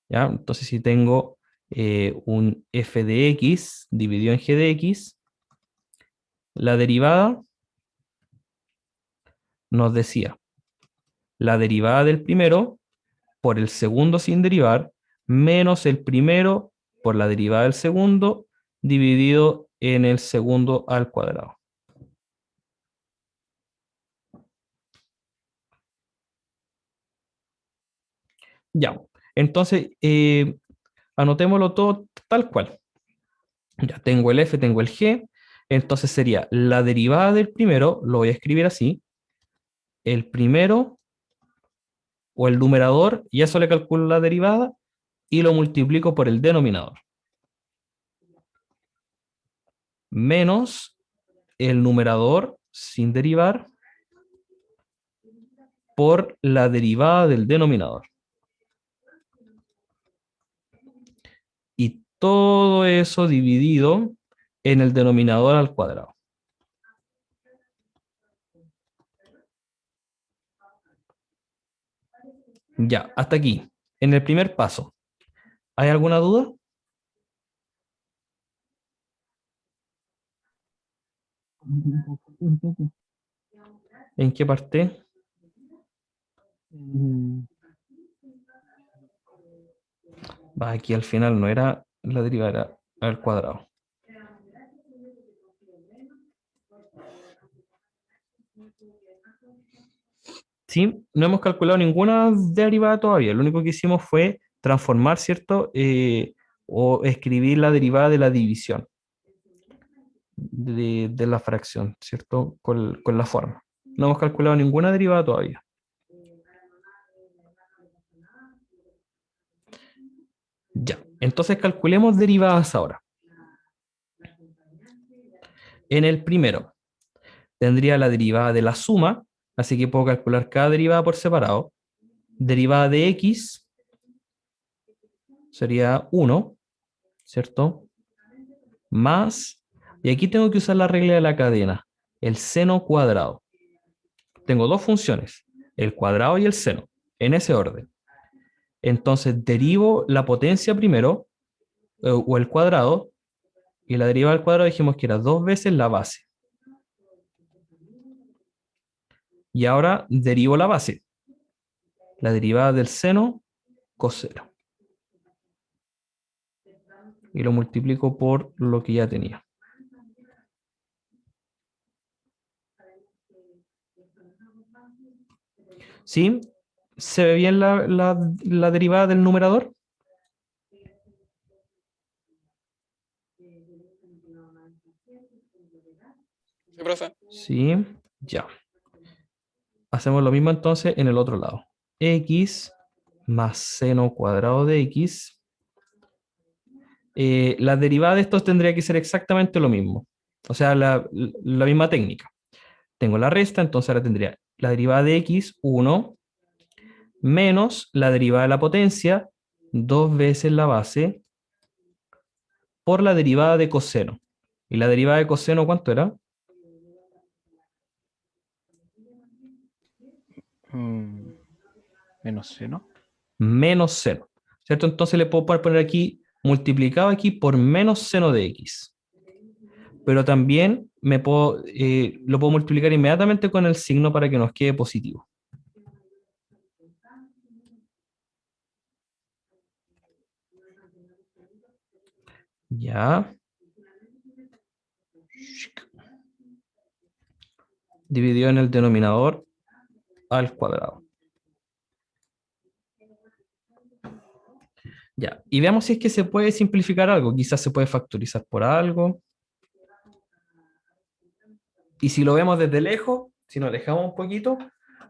¿Ya? Entonces si tengo un f de x dividido en g de x, la derivada nos decía la derivada del primero por el segundo sin derivar menos el primero por la derivada del segundo dividido en el segundo al cuadrado. Ya, entonces anotémoslo todo tal cual. Ya tengo el f, tengo el g, entonces sería la derivada del primero, lo voy a escribir así, el primero o el numerador, y eso le calculo la derivada y lo multiplico por el denominador. Menos el numerador sin derivar por la derivada del denominador. Y todo eso dividido en el denominador al cuadrado. Ya, hasta aquí. En el primer paso, ¿hay alguna duda? Un poco. ¿En qué parte? Mm, Va, aquí al final no era la derivada, era al cuadrado. Sí, no hemos calculado ninguna derivada todavía. Lo único que hicimos fue transformar, ¿cierto? O escribir la derivada de la división de la fracción, ¿cierto? Con la forma. No hemos calculado ninguna derivada todavía. Ya, entonces calculemos derivadas ahora. En el primero, tendría la derivada de la suma, así que puedo calcular cada derivada por separado. Derivada de x sería 1, ¿cierto? Más, y aquí tengo que usar la regla de la cadena, el seno cuadrado. Tengo dos funciones, el cuadrado y el seno, en ese orden. Entonces derivo la potencia primero, o el cuadrado, y la derivada del cuadrado dijimos que era 2 veces la base. Y ahora derivo la base, la derivada del seno coseno. Y lo multiplico por lo que ya tenía. ¿Sí? ¿Se ve bien la derivada del numerador? Sí, profe. Sí, ya. Hacemos lo mismo entonces en el otro lado. X más seno cuadrado de x. La derivada de estos tendría que ser exactamente lo mismo. O sea, la misma técnica. Tengo la resta, entonces ahora tendría la derivada de x, 1, menos la derivada de la potencia, 2 veces la base, por la derivada de coseno. ¿Y la derivada de coseno cuánto era? Menos C, ¿no? Menos seno. ¿Cierto? Entonces le puedo poner aquí, multiplicado aquí por menos seno de x. Pero también lo puedo multiplicar inmediatamente con el signo para que nos quede positivo. Ya. Dividido en el denominador al cuadrado. Ya, y veamos si es que se puede simplificar algo. Quizás se puede factorizar por algo. Y si lo vemos desde lejos, si nos alejamos un poquito,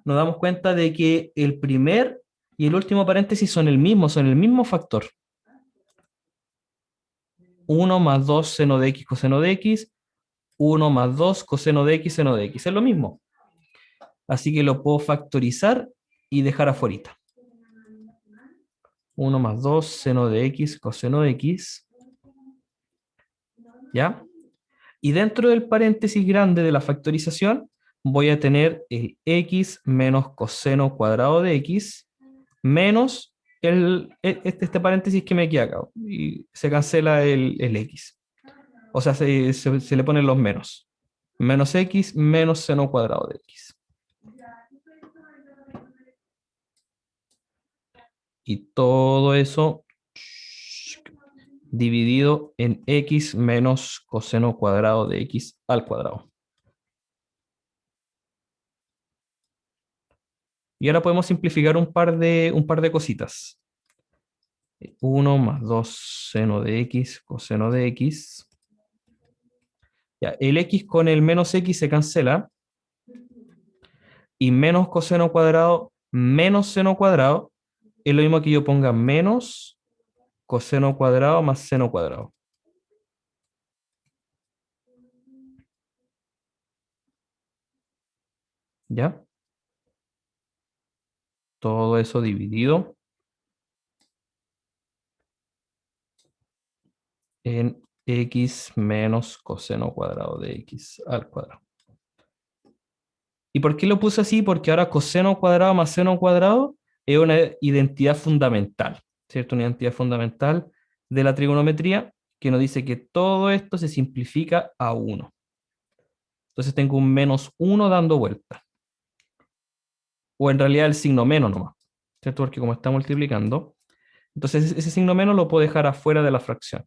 nos damos cuenta de que el primer y el último paréntesis son el mismo factor. 1 más 2 seno de x coseno de x, 1 más 2 coseno de x seno de x. Es lo mismo. Así que lo puedo factorizar y dejar afuera. 1 más 2 seno de x coseno de x. ¿Ya? Y dentro del paréntesis grande de la factorización voy a tener el x menos coseno cuadrado de x menos este paréntesis que me queda acá. Y se cancela el x. O sea, se le ponen los menos. Menos x menos seno cuadrado de x. Y todo eso dividido en x menos coseno cuadrado de x al cuadrado. Y ahora podemos simplificar un par de cositas. 1 más 2 seno de x coseno de x. Ya, el x con el menos x se cancela. Y menos coseno cuadrado menos seno cuadrado es lo mismo que yo ponga menos coseno cuadrado más seno cuadrado. ¿Ya? Todo eso dividido en x menos coseno cuadrado de x al cuadrado. ¿Y por qué lo puse así? Porque ahora coseno cuadrado más seno cuadrado es una identidad fundamental, ¿cierto? Una identidad fundamental de la trigonometría que nos dice que todo esto se simplifica a 1. Entonces tengo un menos 1 dando vuelta. O en realidad el signo menos nomás, ¿cierto? Porque como está multiplicando, entonces ese signo menos lo puedo dejar afuera de la fracción.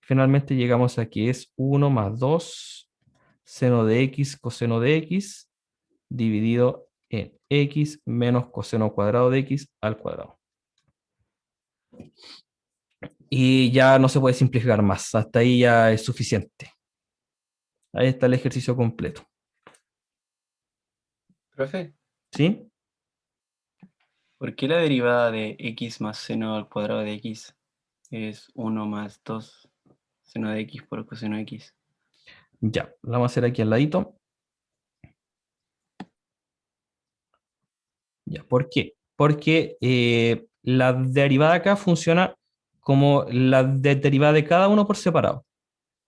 Finalmente llegamos a que es 1 más 2 seno de x coseno de x dividido en x menos coseno cuadrado de x al cuadrado. Y ya no se puede simplificar más, hasta ahí ya es suficiente. Ahí está el ejercicio completo. Profe, ¿Sí? ¿por qué la derivada de x más seno al cuadrado de x es 1 más 2 seno de x por coseno de x? Ya, lo vamos a hacer aquí al ladito. Ya, ¿por qué? Porque la derivada acá funciona como la derivada de cada uno por separado,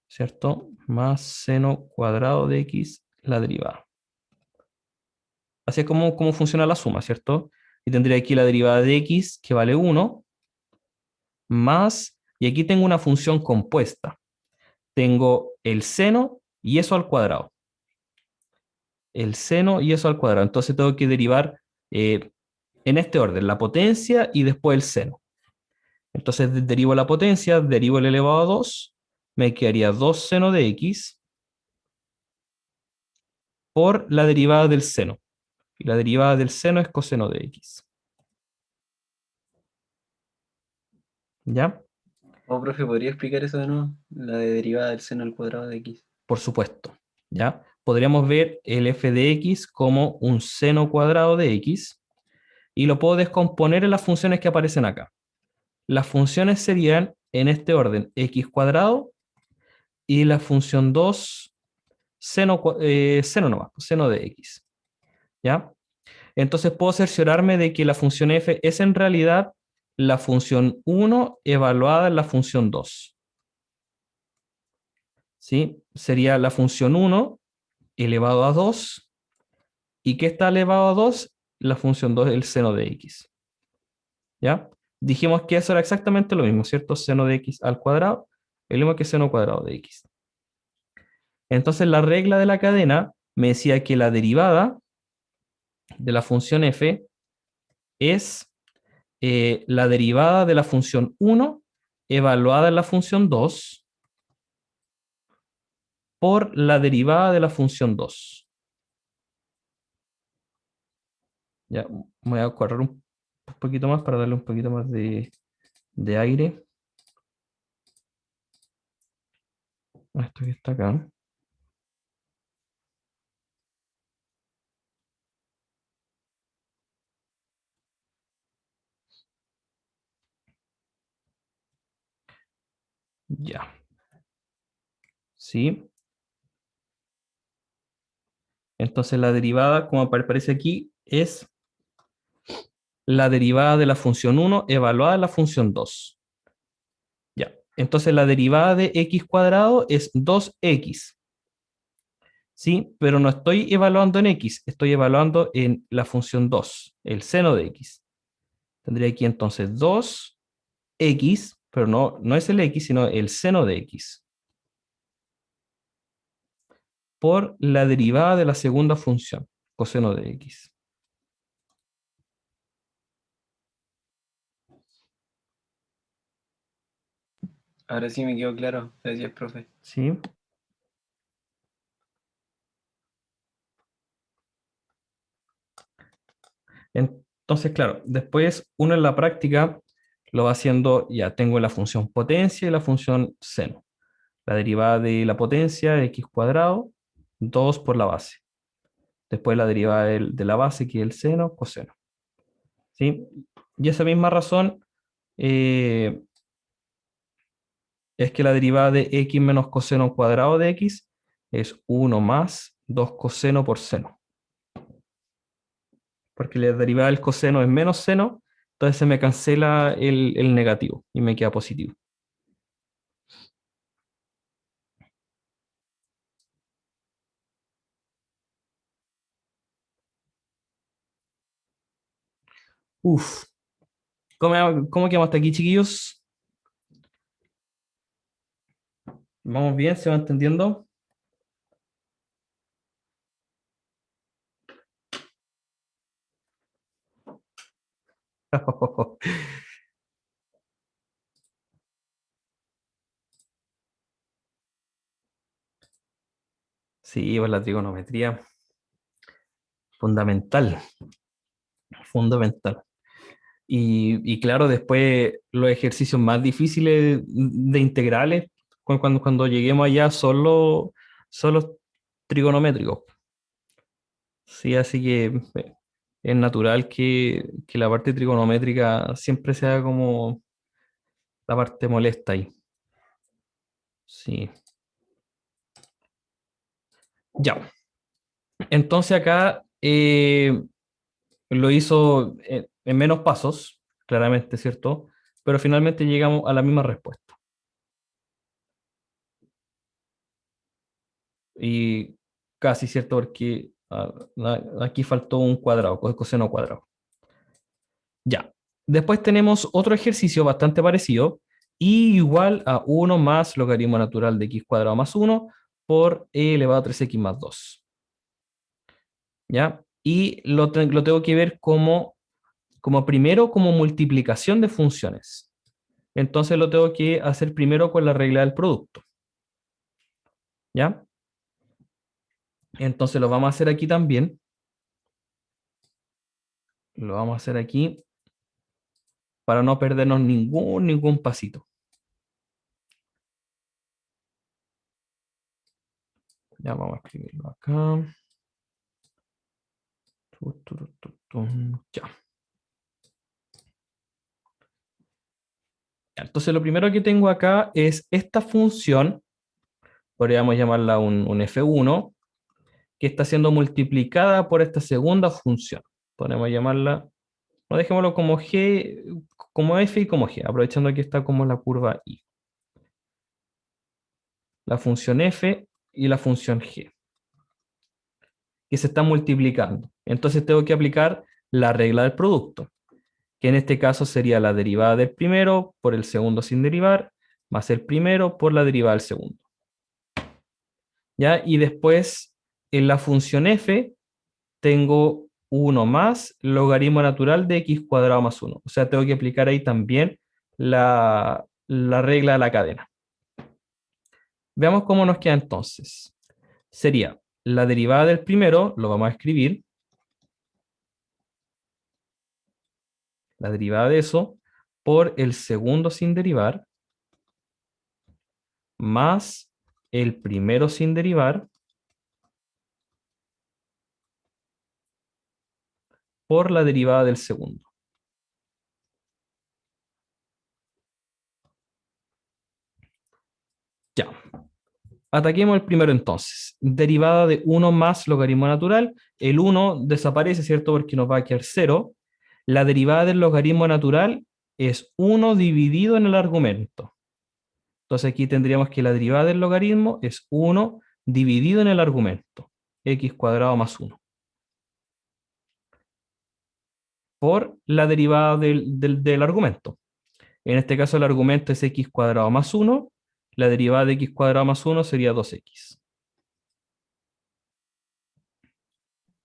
¿cierto? Más seno cuadrado de x, la derivada. Así es como funciona la suma, ¿cierto? Y tendría aquí la derivada de x, que vale 1, más, y aquí tengo una función compuesta. Tengo el seno y eso al cuadrado. El seno y eso al cuadrado. Entonces tengo que derivar en este orden, la potencia y después el seno. Entonces derivo la potencia, derivo el elevado a 2, me quedaría 2 seno de x por la derivada del seno. Y la derivada del seno es coseno de x. ¿Ya? Oh, profe, ¿podría explicar eso de nuevo? La de derivada del seno al cuadrado de x. Por supuesto. ¿Ya? Podríamos ver el f de x como un seno cuadrado de x y lo puedo descomponer en las funciones que aparecen acá. Las funciones serían en este orden, x cuadrado y la función 2, seno nomás, seno de x. ¿Ya? Entonces puedo cerciorarme de que la función f es en realidad la función 1 evaluada en la función 2. ¿Sí? Sería la función 1 elevado a 2. ¿Y qué está elevado a 2? La función 2 el seno de x. ¿Ya? Dijimos que eso era exactamente lo mismo, ¿cierto? Seno de x al cuadrado, el mismo que seno cuadrado de x. Entonces la regla de la cadena me decía que la derivada de la función f es la derivada de la función 1 evaluada en la función 2 por la derivada de la función 2. Ya, voy a correr un poquito más para darle un poquito más de aire a esto que está acá. Ya. ¿Sí? Entonces la derivada, como aparece aquí, es la derivada de la función 1 evaluada en la función 2. Ya. Entonces la derivada de x cuadrado es 2x. ¿Sí? Pero no estoy evaluando en x, estoy evaluando en la función 2, el seno de x. Tendría aquí entonces 2x, pero no es el x, sino el seno de x, por la derivada de la segunda función, coseno de x. Ahora sí me quedó claro. Gracias, profe. ¿Sí? Entonces, claro, después uno en la práctica lo va haciendo, ya tengo la función potencia y la función seno. La derivada de la potencia, x cuadrado, 2 por la base. Después la derivada de la base, que es el seno, coseno. ¿Sí? Y esa misma razón es que la derivada de x menos coseno cuadrado de x es 1 más 2 coseno por seno. Porque la derivada del coseno es menos seno, entonces se me cancela el negativo y me queda positivo. Uf, ¿cómo quedamos hasta aquí, chiquillos? ¿Vamos bien? ¿Se va entendiendo? Sí, pues la trigonometría, fundamental, fundamental. Y claro, después los ejercicios más difíciles de integrales, cuando lleguemos allá, son los trigonométricos. Sí, así que es natural que la parte trigonométrica siempre sea como la parte molesta ahí. Sí. Ya. Entonces acá lo hizo en menos pasos, claramente, ¿cierto? Pero finalmente llegamos a la misma respuesta. Y casi, ¿cierto? Porque aquí faltó un cuadrado, coseno cuadrado. Ya. Después tenemos otro ejercicio bastante parecido, y igual a 1 más logaritmo natural de x cuadrado más 1 por e elevado a 3x más 2. ¿Ya? Y lo tengo que ver como primero como multiplicación de funciones. Entonces lo tengo que hacer primero con la regla del producto. ¿Ya? Entonces lo vamos a hacer aquí también. Lo vamos a hacer aquí para no perdernos ningún pasito. Ya vamos a escribirlo acá. Ya. Entonces lo primero que tengo acá es esta función, podríamos llamarla un f1, que está siendo multiplicada por esta segunda función. Podemos llamarla, no, dejémoslo como g, como f y como g, aprovechando que está como la curva y. La función f y la función g, que se están multiplicando. Entonces tengo que aplicar la regla del producto, que en este caso sería la derivada del primero por el segundo sin derivar, más el primero por la derivada del segundo. ¿Ya? Y después en la función f tengo 1 más logaritmo natural de x cuadrado más 1. O sea, tengo que aplicar ahí también la la regla de la cadena. Veamos cómo nos queda entonces. Sería la derivada del primero, lo vamos a escribir, la derivada de eso, por el segundo sin derivar, más el primero sin derivar, por la derivada del segundo. Ya. Ataquemos el primero entonces. Derivada de 1 más logaritmo natural. El 1 desaparece, ¿cierto? Porque nos va a quedar 0. La derivada del logaritmo natural es 1 dividido en el argumento. Entonces aquí tendríamos que la derivada del logaritmo es 1 dividido en el argumento. X cuadrado más 1. Por la derivada del argumento. En este caso el argumento es x cuadrado más 1. La derivada de x cuadrado más 1 sería 2x.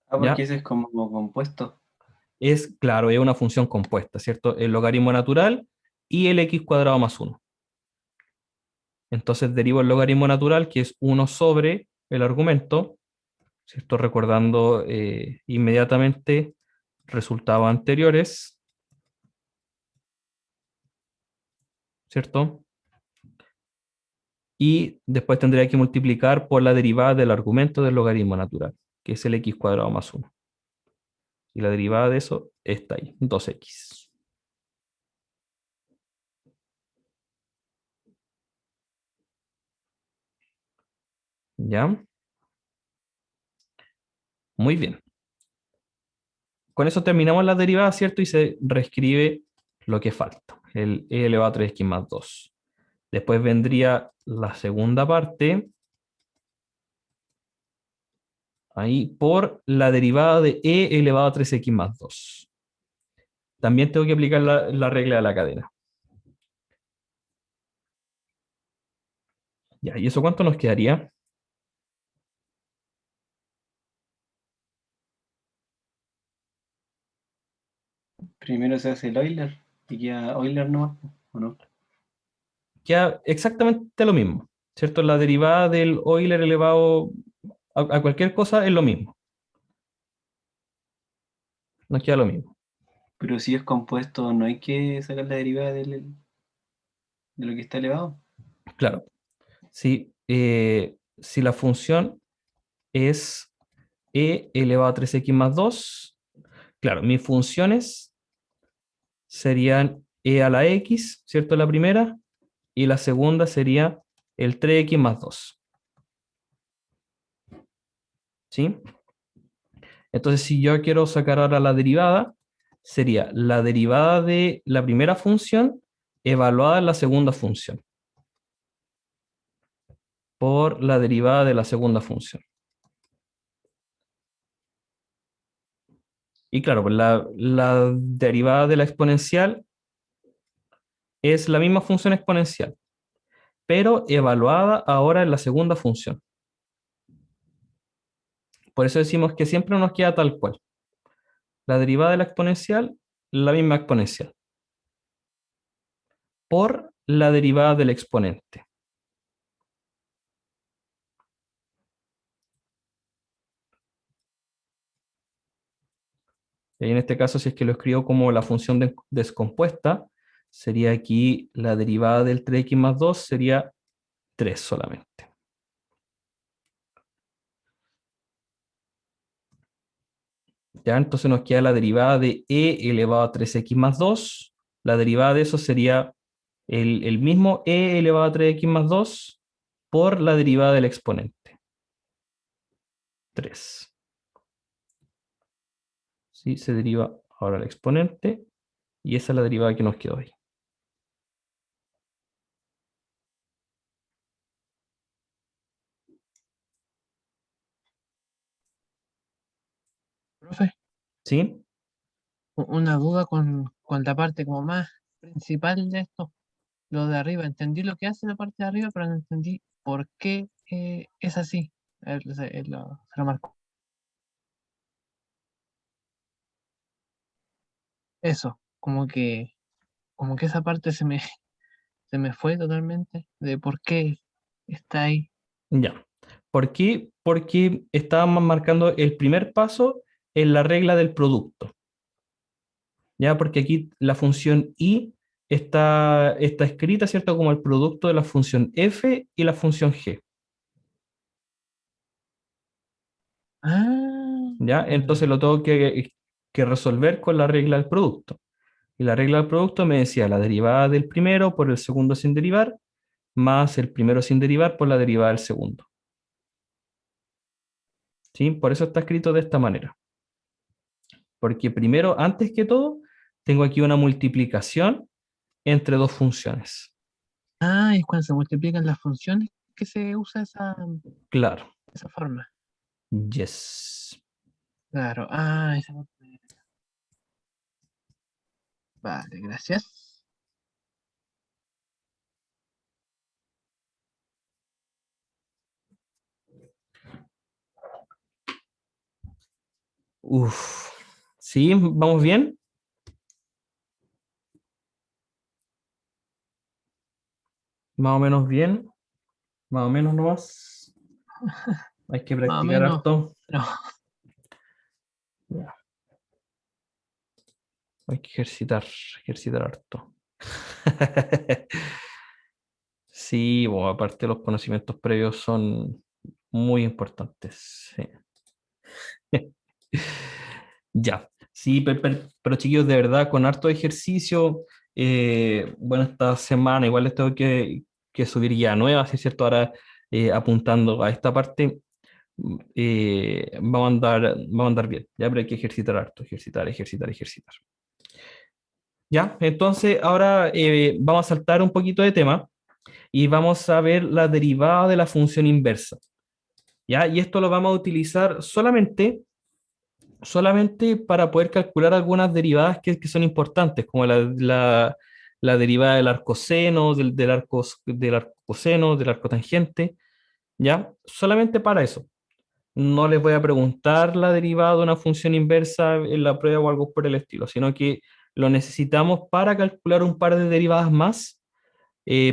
Ah, ¿Ya? porque ese es como compuesto. Es, claro, es una función compuesta, ¿cierto? El logaritmo natural y el x cuadrado más 1. Entonces derivo el logaritmo natural, que es 1 sobre el argumento, ¿cierto? Recordando inmediatamente resultados anteriores, ¿cierto? Y después tendría que multiplicar por la derivada del argumento del logaritmo natural, que es el x cuadrado más 1. Y la derivada de eso está ahí, 2x. ¿Ya? Muy bien. Con eso terminamos las derivadas, ¿cierto? Y se reescribe lo que falta, el e elevado a 3x más 2. Después vendría la segunda parte, ahí, por la derivada de e elevado a 3x más 2. También tengo que aplicar la regla de la cadena. Ya, ¿y eso cuánto nos quedaría? Primero se hace el Euler y queda Euler nomás, ¿o no? Queda exactamente lo mismo, ¿cierto? La derivada del Euler elevado a cualquier cosa es lo mismo. Nos queda lo mismo. Pero si es compuesto, no hay que sacar la derivada de lo que está elevado. Claro. Si la función es e elevado a 3x más 2, claro, mis funciones serían e a la x, ¿cierto? La primera, y la segunda sería el 3x más 2. ¿Sí? Entonces, si yo quiero sacar ahora la derivada, sería la derivada de la primera función evaluada en la segunda función por la derivada de la segunda función. Y claro, pues la derivada de la exponencial es la misma función exponencial, pero evaluada ahora en la segunda función. Por eso decimos que siempre nos queda tal cual. La derivada de la exponencial, la misma exponencial, por la derivada del exponente. Y en este caso, si es que lo escribo como la función descompuesta, sería aquí la derivada del 3x más 2 sería 3 solamente. ¿Ya? Entonces nos queda la derivada de e elevado a 3x más 2. La derivada de eso sería el mismo e elevado a 3x más 2 por la derivada del exponente. 3. ¿Sí? Se deriva ahora el exponente y esa es la derivada que nos quedó ahí. Profe, ¿Sí? una duda con la parte como más principal de esto, lo de arriba. Entendí lo que hace la parte de arriba, pero no entendí por qué es así. Se lo marco. Eso, como que esa parte se me, Se me fue totalmente de por qué está ahí. Ya. ¿Por qué? Porque estábamos marcando el primer paso en la regla del producto. ¿Ya? Porque aquí la función i está escrita, ¿cierto? Como el producto de la función f y la función g. Ah, ¿Ya? Entonces lo tengo que resolver con la regla del producto. Y la regla del producto me decía la derivada del primero por el segundo sin derivar, más el primero sin derivar por la derivada del segundo. ¿Sí? Por eso está escrito de esta manera. Porque primero, antes que todo, tengo aquí una multiplicación entre dos funciones. es cuando se multiplican las funciones que se usa Claro. esa forma. Yes. Claro, esa forma. Vale, gracias. Uf. ¿Sí? ¿Vamos bien? Más o menos bien. Más o menos nomás. Hay que Más o practicar menos. harto. No, Ya. Hay que ejercitar harto. Sí, bueno, aparte los conocimientos previos son muy importantes. Sí. Ya, sí, pero chiquillos, de verdad, con harto ejercicio, bueno, esta semana igual les tengo que subir ya nuevas, ¿sí es cierto? Ahora apuntando a esta parte, vamos a andar bien, ya, pero hay que ejercitar harto, ejercitar. Ya, entonces ahora vamos a saltar un poquito de tema y vamos a ver la derivada de la función inversa, ¿ya? Y esto lo vamos a utilizar solamente para poder calcular algunas derivadas que son importantes, como la derivada del arcoseno, del arcoseno, del arcotangente, ¿ya? Solamente para eso. No les voy a preguntar la derivada de una función inversa en la prueba o algo por el estilo, sino que lo necesitamos para calcular un par de derivadas más,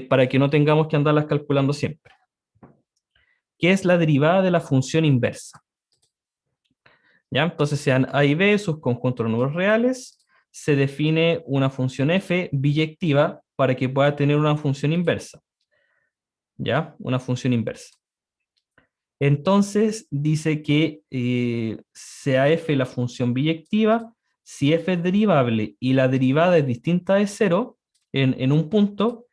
para que no tengamos que andarlas calculando siempre. ¿Qué es la derivada de la función inversa? ¿Ya? Entonces sean A y B, sus conjuntos de números reales, se define una función f biyectiva para que pueda tener una función inversa. ¿Ya? Una función inversa. Entonces dice que sea f la función biyectiva, si f es derivable y la derivada es distinta de cero en un punto,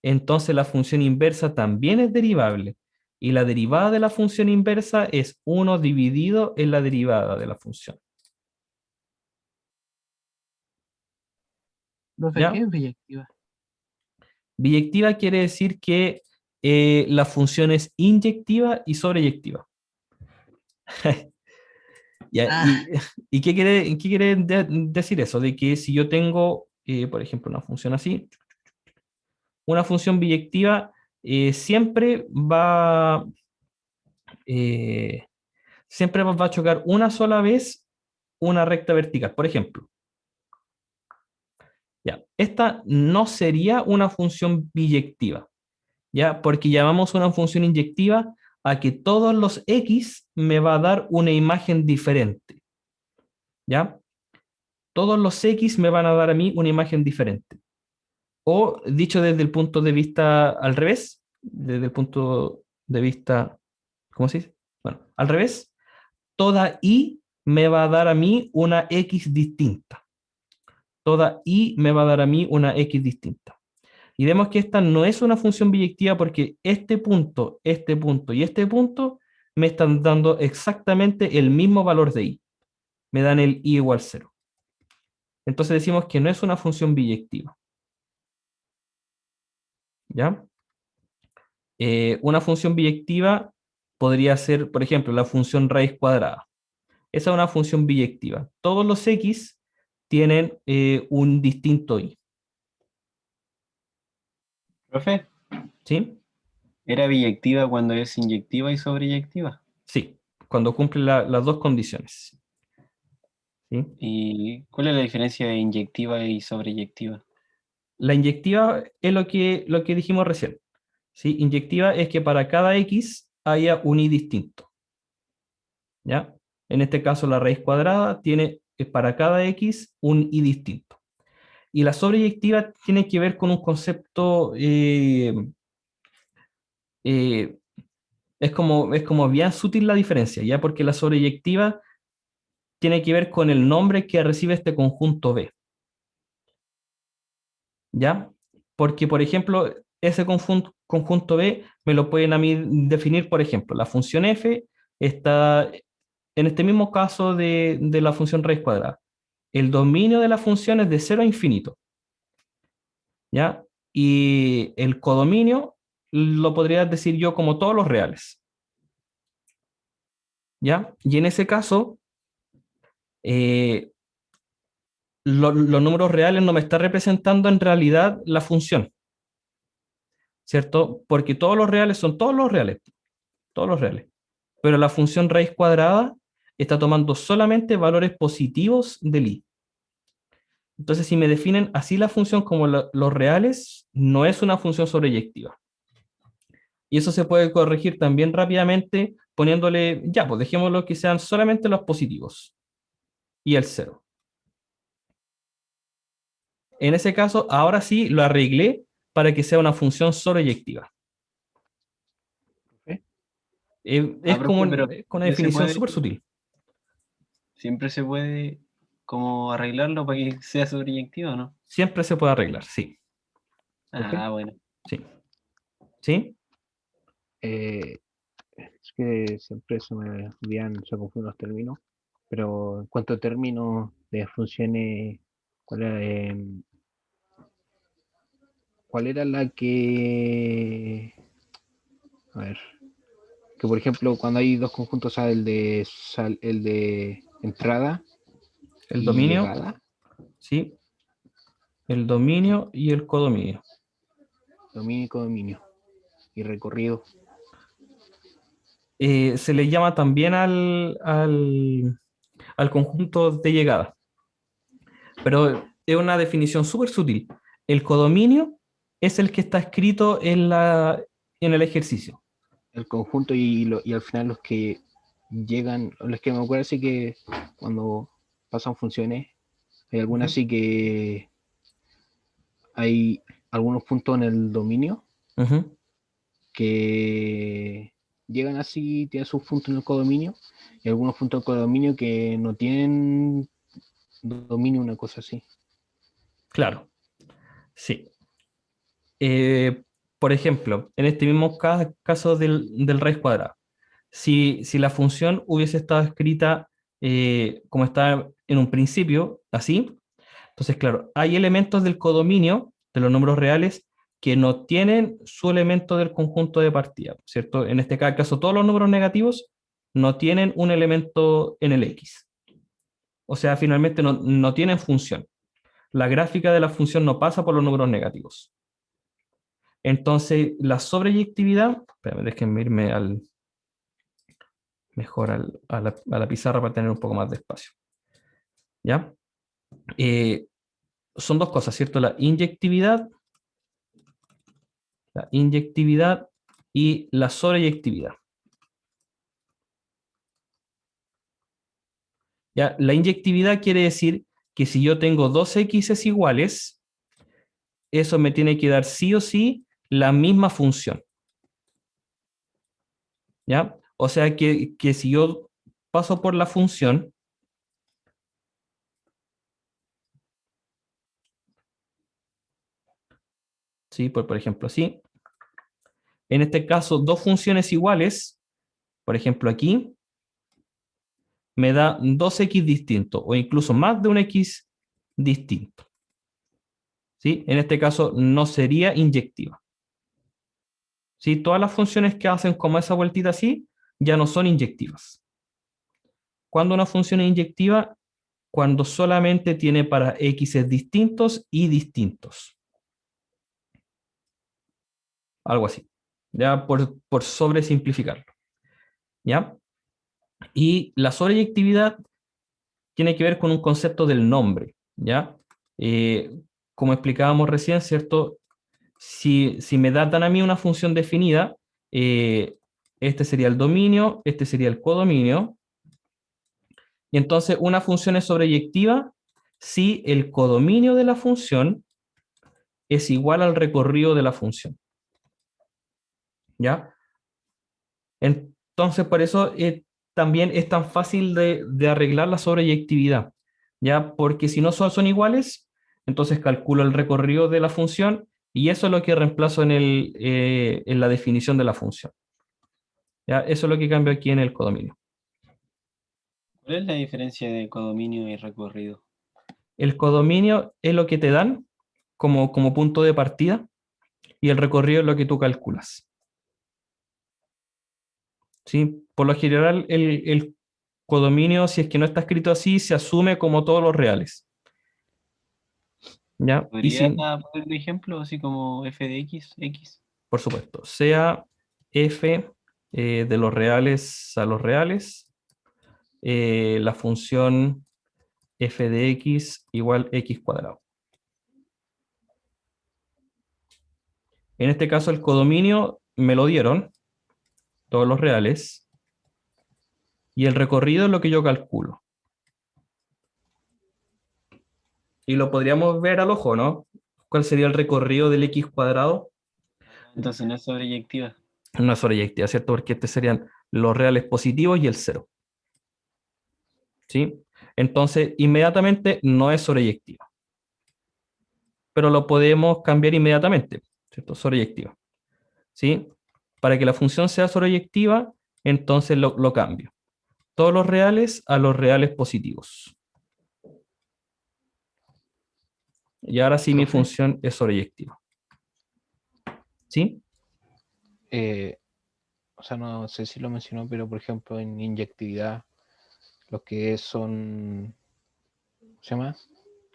entonces la función inversa también es derivable. Y la derivada de la función inversa es 1 dividido en la derivada de la función. profe, ¿qué ¿Ya? es biyectiva? Biyectiva quiere decir que la función es inyectiva y sobreyectiva. ¿Ya? Ah, ¿Y qué quiere decir eso? De que si yo tengo, por ejemplo, una función así, una función biyectiva eh, siempre va a chocar una sola vez una recta vertical. Por ejemplo, ya, esta no sería una función biyectiva. ¿Ya? Porque llamamos una función inyectiva a que todos los x me va a dar una imagen diferente, ¿ya? Todos los x me van a dar a mí una imagen diferente. O dicho desde el punto de vista al revés, desde el punto de vista, ¿cómo se dice? Bueno, al revés, toda y me va a dar a mí una x distinta. Toda y me va a dar a mí una x distinta. Y vemos que esta no es una función biyectiva porque este punto y este punto me están dando exactamente el mismo valor de i. Me dan el i igual 0. Entonces decimos que no es una función biyectiva. ¿Ya? Una función biyectiva podría ser, por ejemplo, la función raíz cuadrada. Esa es una función biyectiva. Todos los x tienen un distinto i. Profe, ¿Sí? ¿era biyectiva cuando es inyectiva y sobreyectiva? Sí, cuando cumple las dos condiciones. ¿Sí? ¿Y cuál es la diferencia de inyectiva y sobreyectiva? La inyectiva es lo que dijimos recién. ¿Sí? Inyectiva es que para cada x haya un y distinto. ¿Ya? En este caso, la raíz cuadrada tiene para cada x un y distinto. Y la sobreyectiva tiene que ver con un concepto, eh, es como bien sutil la diferencia, ¿ya? Porque la sobreyectiva tiene que ver con el nombre que recibe este conjunto B, ¿ya? Porque, por ejemplo, ese conjunto B me lo pueden a mí definir, por ejemplo, la función f está en este mismo caso de la función raíz cuadrada. El dominio de la función es de 0 a infinito, ¿ya? Y el codominio lo podría decir yo como todos los reales, ¿ya? Y en ese caso, eh, los números reales no me están representando en realidad la función, ¿cierto? Porque todos los reales son todos los reales. Pero la función raíz cuadrada está tomando solamente valores positivos del i. Entonces, si me definen así la función como los reales, no es una función sobreyectiva. Y eso se puede corregir también rápidamente poniéndole, ya, pues dejémoslo que sean solamente los positivos y el cero. En ese caso, ahora sí lo arreglé para que sea una función sobreyectiva. ¿Eh? Es como profe, pero con una ya se definición puede, súper sutil. siempre se puede como arreglarlo para que sea sobreyectivo, ¿no? Siempre se puede arreglar, sí. Ah, bueno. Sí. ¿Sí? Es que siempre se me olvidan, se confunden los términos, pero en cuanto a términos de funciones, ¿cuál era, cuál era la que, a ver, que por ejemplo cuando hay dos conjuntos, o sea, el de entrada El y dominio, llegada, sí. El dominio y el codominio. dominio y codominio, y recorrido? Se le llama también al conjunto de llegada. Pero es una definición súper sutil. El codominio es el que está escrito en el ejercicio. El conjunto y al final los que llegan, los que me acuerdo así que cuando pasan funciones, hay algunas Ujú. sí que hay algunos puntos en el dominio Ujú. que llegan así, tienen sus puntos en el codominio, y algunos puntos del codominio que no tienen dominio, una cosa así. Claro, sí. Eh, por ejemplo, en este mismo caso del raíz cuadrada, si la función hubiese estado escrita como está en un principio, así, entonces, claro, hay elementos del codominio de los números reales que no tienen su elemento del conjunto de partida, ¿cierto? En este caso, todos los números negativos no tienen un elemento en el X. O sea, finalmente no tienen función. La gráfica de la función no pasa por los números negativos. Entonces, la sobreyectividad, espérame, déjenme irme mejor a la pizarra para tener un poco más de espacio. ¿Ya? Son dos cosas, ¿cierto? La inyectividad y la sobreyectividad. ¿Ya? La inyectividad quiere decir que si yo tengo dos x iguales, eso me tiene que dar sí o sí la misma función. ¿Ya? O sea que si yo paso por la función, ¿sí? Por ejemplo, así. En este caso, dos funciones iguales, por ejemplo aquí, me da dos x distintos o incluso más de un x distinto. ¿Sí? En este caso no sería inyectiva. ¿Sí? Todas las funciones que hacen como esa vueltita así ya no son inyectivas. ¿Cuándo una función es inyectiva? Cuando solamente tiene para x distintos y distintos. Algo así. Ya por sobresimplificarlo. ¿Ya? Y la sobreyectividad tiene que ver con un concepto del nombre. ¿Ya? como explicábamos recién, ¿cierto? Si me datan a mí una función definida, este sería el dominio, este sería el codominio, y entonces una función es sobreyectiva si el codominio de la función es igual al recorrido de la función. ¿Ya? Entonces, por eso también es tan fácil de arreglar la sobreyectividad, ¿ya? Porque si no son iguales, entonces calculo el recorrido de la función y eso es lo que reemplazo en la definición de la función, ¿ya? Eso es lo que cambio aquí en el codominio. ¿Cuál es la diferencia de codominio y recorrido? El codominio es lo que te dan como punto de partida y el recorrido es lo que tú calculas. ¿Sí? Por lo general, el codominio, si es que no está escrito así, se asume como todos los reales. ¿Ya? Y ¿Podría sin, poner un ejemplo así como f de x, x? por supuesto, sea f de los reales a los reales, la función f de x igual x cuadrado. En este caso, el codominio me lo dieron, todos los reales, y el recorrido es lo que yo calculo. Y lo podríamos ver al ojo, ¿no? ¿Cuál sería el recorrido del x cuadrado? Entonces no es sobreyectiva. No es sobreyectiva, ¿cierto? Porque estos serían los reales positivos y el cero. ¿Sí? Entonces, inmediatamente no es sobreyectiva. Pero lo podemos cambiar inmediatamente, ¿cierto? Sobreyectiva. ¿Sí? Para que la función sea sobreyectiva, entonces lo cambio. Todos los reales a los reales positivos. Y ahora sí mi Profe, función es sobreyectiva. ¿Sí? o sea, no sé si lo mencionó, pero por ejemplo en inyectividad, los que son, ¿cómo se llama?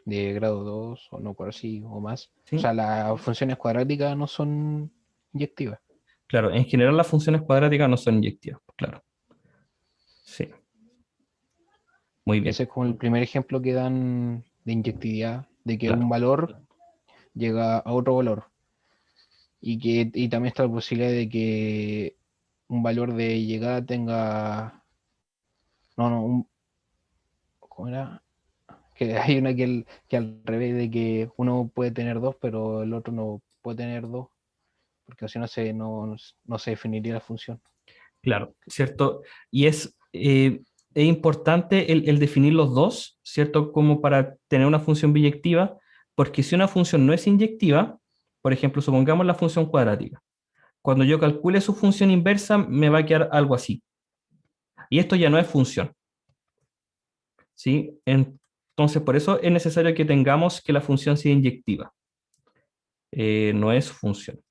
De grado 2 o no por así o más. O ¿Sí? sea, las funciones cuadráticas no son inyectivas. Claro, en general las funciones cuadráticas no son inyectivas. Claro. Sí. Muy bien. Ese es como el primer ejemplo que dan de inyectividad, de que un Claro. valor llega a otro valor. Y también está la posibilidad de que un valor de llegada tenga. No, no, ¿cómo era? Que hay una que al revés, de que uno puede tener dos, pero el otro no puede tener dos, porque si no no se definiría la función. Claro, ¿cierto? Y es importante el definir los dos, ¿cierto? Como para tener una función biyectiva, porque si una función no es inyectiva, por ejemplo, supongamos la función cuadrática, cuando yo calcule su función inversa, me va a quedar algo así. Y esto ya no es función, ¿sí? Entonces, por eso es necesario que tengamos que la función sea inyectiva. No es función.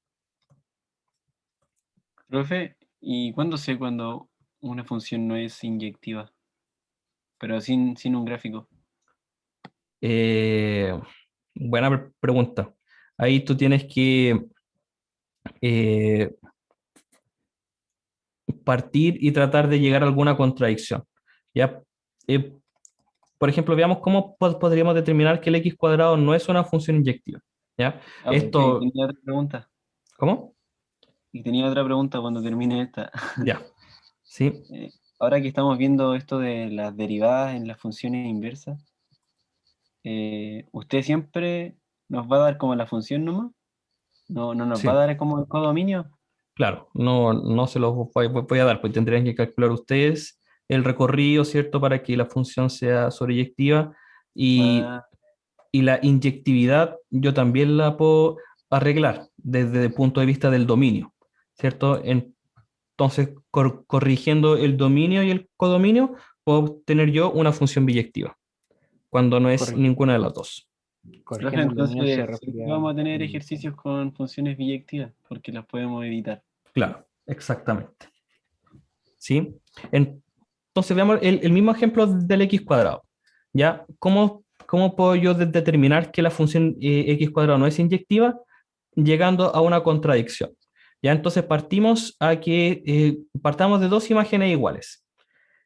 Profe, ¿y cuándo sé cuando una función no es inyectiva? Pero sin un gráfico. Eh, buena pregunta. Ahí tú tienes que eh, partir y tratar de llegar a alguna contradicción. ¿Ya? Eh, por ejemplo, veamos cómo podríamos determinar que el x cuadrado no es una función inyectiva. ¿Ya? Ah, ok, Esto, tenía otra pregunta. ¿cómo? Y tenía otra pregunta cuando termine esta. Ya, ¿sí? Ahora que estamos viendo esto de las derivadas en las funciones inversas, ¿usted siempre nos va a dar como la función nomás? ¿No nos va a Sí, dar como el codominio? claro, no se los voy a dar, pues tendrían que calcular ustedes el recorrido, ¿cierto? Para que la función sea sobreyectiva y, Ah, y la inyectividad yo también la puedo arreglar desde el punto de vista del dominio, ¿cierto? Entonces, corrigiendo el dominio y el codominio, puedo obtener yo una función biyectiva, cuando no es Corri- ninguna de las dos. profe, Corrigiendo el dominio se entonces siempre refería vamos a tener al. ejercicios con funciones biyectivas, porque las podemos editar. Claro, exactamente. ¿Sí? Entonces, veamos el mismo ejemplo del x cuadrado. ¿Ya? ¿Cómo puedo yo determinar que la función x cuadrado no es inyectiva? Llegando a una contradicción. ¿Ya? Entonces, partamos de dos imágenes iguales.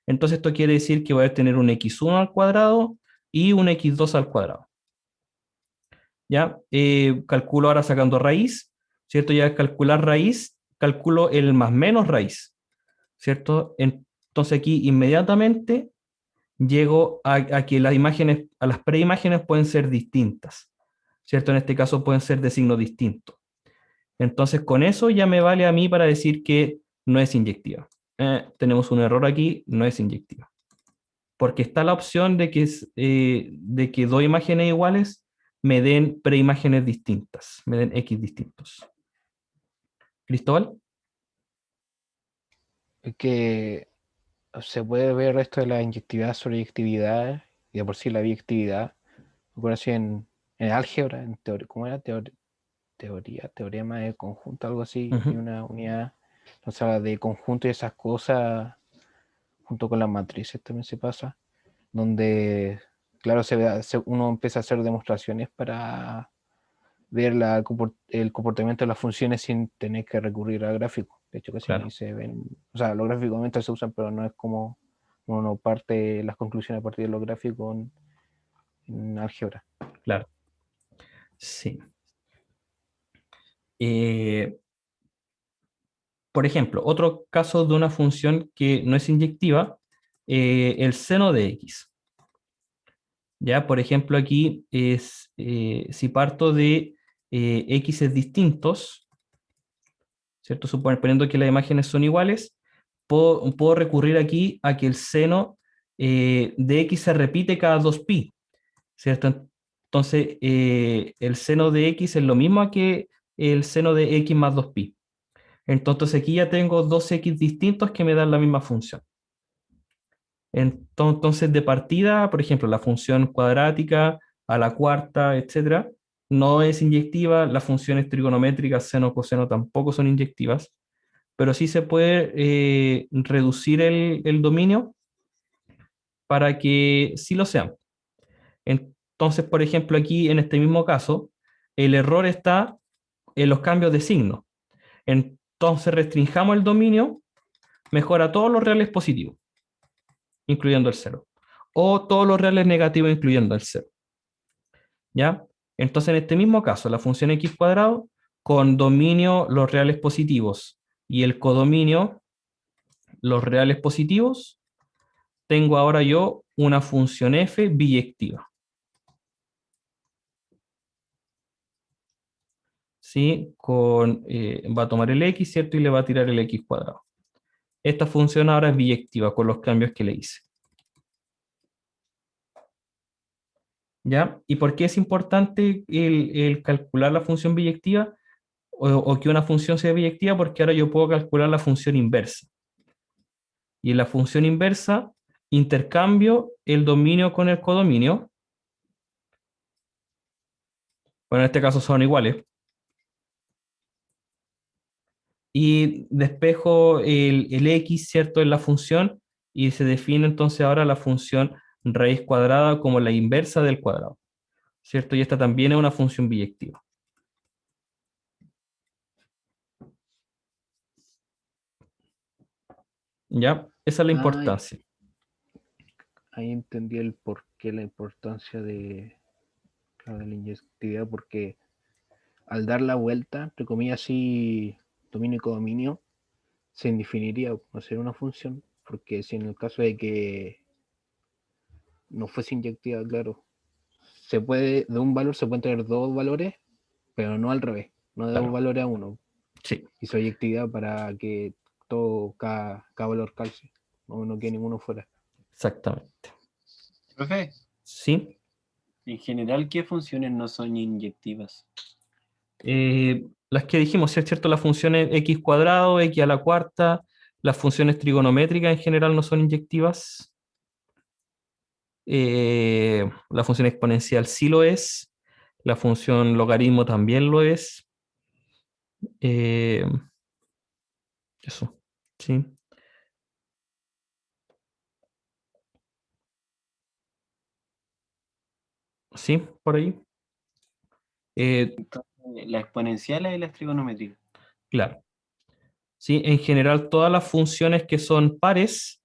Entonces esto quiere decir que voy a tener un x1 al cuadrado y un x2 al cuadrado. ¿ya? Calculo ahora sacando raíz, ¿cierto? Ya al calcular raíz, calculo el más menos raíz, ¿cierto? Entonces aquí inmediatamente llego a que las imágenes, a las preimágenes pueden ser distintas, ¿cierto? En este caso pueden ser de signo distinto. Entonces con eso ya me vale a mí para decir que no es inyectiva. Tenemos un error aquí, no es inyectiva. Porque está la opción de que dos imágenes iguales me den preimágenes distintas, me den X distintos. ¿Cristóbal? Es que se puede ver esto de la inyectividad, sobreyectividad y de por sí la biyectividad. Me acuerdo así en álgebra, en teoría, ¿cómo era? Teorema de conjunto, algo así, Uh-huh. y una unidad, o sea, de conjunto y esas cosas, junto con las matrices también se pasa, donde, claro, uno empieza a hacer demostraciones para ver el comportamiento de las funciones sin tener que recurrir a gráficos. De hecho, casi Claro. ni se ven, o sea, los gráficos obviamente se usan, pero no es como uno parte las conclusiones a partir de los gráficos en álgebra. Claro. Sí. Por ejemplo, otro caso de una función que no es inyectiva, el seno de x. Ya, por ejemplo, aquí es, si parto de x distintos, ¿cierto? Suponiendo que las imágenes son iguales, puedo recurrir aquí a que el seno de x se repite cada 2pi, ¿cierto? Entonces, el seno de x es lo mismo que el seno de x más 2pi. Entonces aquí ya tengo dos x distintos que me dan la misma función. Entonces de partida, por ejemplo, la función cuadrática a la cuarta, etcétera, no es inyectiva. Las funciones trigonométricas, seno, coseno, tampoco son inyectivas, pero sí se puede reducir el dominio para que sí lo sean. Entonces, por ejemplo, aquí en este mismo caso, el error está en los cambios de signo. Entonces restringamos el dominio, mejora todos los reales positivos, incluyendo el cero, o todos los reales negativos, incluyendo el cero. ¿Ya? Entonces, en este mismo caso, la función x cuadrado, con dominio los reales positivos y el codominio los reales positivos, tengo ahora yo una función f biyectiva. ¿Sí? Va a tomar el x, ¿cierto? Y le va a tirar el x cuadrado. Esta función ahora es biyectiva con los cambios que le hice. ¿Ya? ¿Y por qué es importante el calcular la función biyectiva o que una función sea biyectiva? Porque ahora yo puedo calcular la función inversa. Y en la función inversa intercambio el dominio con el codominio. Bueno, en este caso son iguales. Y despejo el x, ¿cierto?, en la función y se define entonces ahora la función raíz cuadrada como la inversa del cuadrado, ¿cierto? Y esta también es una función biyectiva. ¿Ya? Esa es la importancia. Ahí entendí el porqué, la importancia de la inyectividad, porque al dar la vuelta, entre comillas, así, dominio y codominio, se indefiniría hacer una función, porque si en el caso de que no fuese inyectiva, claro, de un valor se pueden tener dos valores, pero no al revés, no de Claro. dos valores a uno. Sí. Y su inyectividad para que cada valor calce, no quede ninguno fuera. Exactamente. Profe, ¿Sí? en general, ¿qué funciones no son inyectivas? Las que dijimos, ¿cierto? Las funciones x cuadrado, x a la cuarta, las funciones trigonométricas en general no son inyectivas. La función exponencial sí lo es. La función logaritmo también lo es. Eso, sí. Sí, por ahí. Entonces, las exponenciales y las trigonométricas. Claro. Sí, en general todas las funciones que son pares,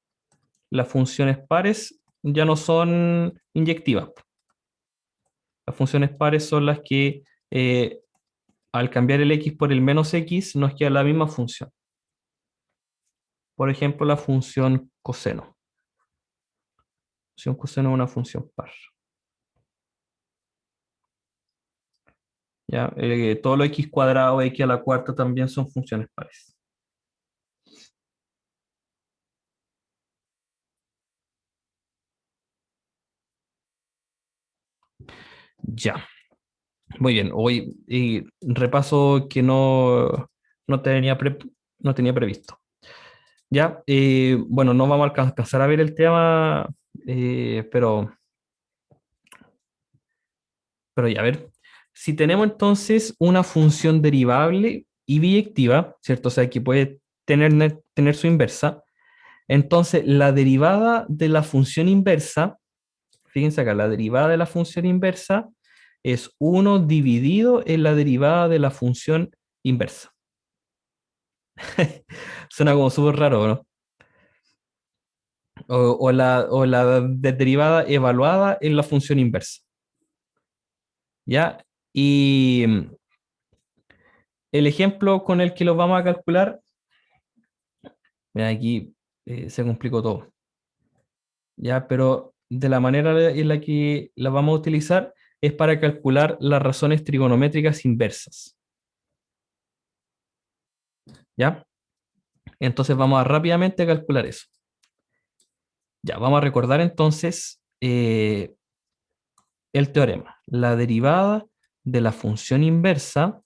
las funciones pares ya no son inyectivas. Las funciones pares son las que al cambiar el x por el menos x nos queda la misma función. Por ejemplo, la función coseno. La función coseno es una función par. ¿Ya? Todo lo x cuadrado, x a la cuarta también son funciones pares. Ya. Muy bien. Hoy repaso que no tenía previsto. Ya. Bueno, no vamos a alcanzar a ver el tema, pero ya, a ver. Si tenemos entonces una función derivable y biyectiva, ¿cierto? O sea, que puede tener su inversa. Entonces, la derivada de la función inversa, fíjense acá, la derivada de la función inversa es 1 dividido en la derivada de la función inversa. Suena como súper raro, ¿no? O la derivada evaluada en la función inversa. ¿Ya? Y el ejemplo con el que lo vamos a calcular, mira, aquí se complicó todo. ¿Ya? Pero de la manera en la que la vamos a utilizar es para calcular las razones trigonométricas inversas. ¿Ya? Entonces vamos a rápidamente calcular eso. Ya, vamos a recordar entonces el teorema. La derivada de la función inversa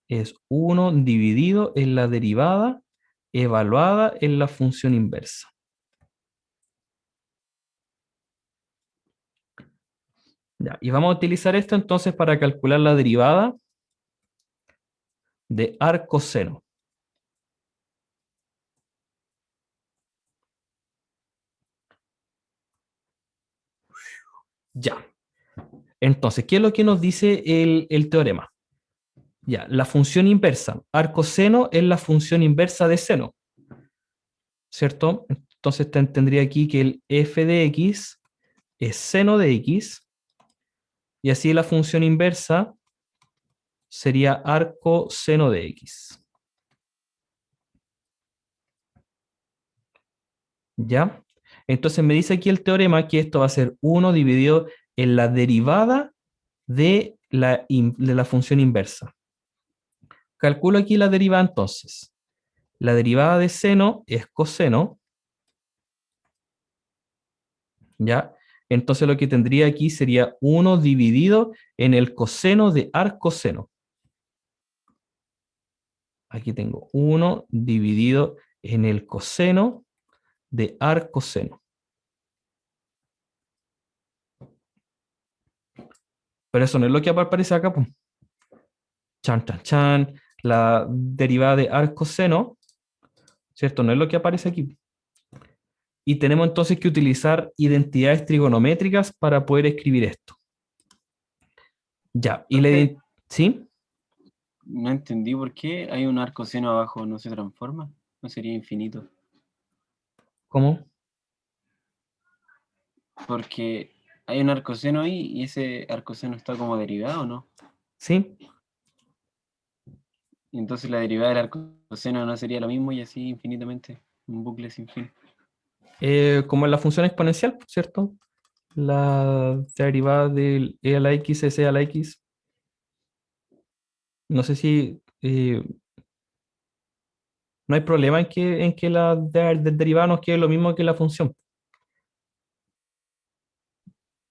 es 1 dividido en la derivada evaluada en la función inversa. Ya, y vamos a utilizar esto entonces para calcular la derivada de arcoseno. Ya. Entonces, ¿qué es lo que nos dice el teorema? Ya, la función inversa. Arcoseno es la función inversa de seno, ¿cierto? Entonces tendría aquí que el f de x es seno de x, y así la función inversa sería arcoseno de x. ¿Ya? Entonces me dice aquí el teorema que esto va a ser 1 dividido en la derivada de la función inversa. Calculo aquí la derivada entonces. La derivada de seno es coseno, ¿ya? Entonces lo que tendría aquí sería 1 dividido en el coseno de arcoseno. Aquí tengo 1 dividido en el coseno de arcoseno. Pero eso no es lo que aparece acá, pues. Chan, chan, chan. La derivada de arcoseno, ¿cierto? No es lo que aparece aquí. Y tenemos entonces que utilizar identidades trigonométricas para poder escribir esto. Ya, y Profe, ¿sí? no entendí por qué hay un arcoseno abajo, no se transforma, no sería infinito. ¿Cómo? Porque hay un arcoseno ahí y ese arcoseno está como derivado, ¿no? ¿Sí? Y entonces la derivada del arcoseno no sería lo mismo y así infinitamente, un bucle sin fin. Como en la función exponencial, ¿cierto? La derivada del e a la x es e a la x. No sé si no hay problema en que la derivada nos quede lo mismo que la función.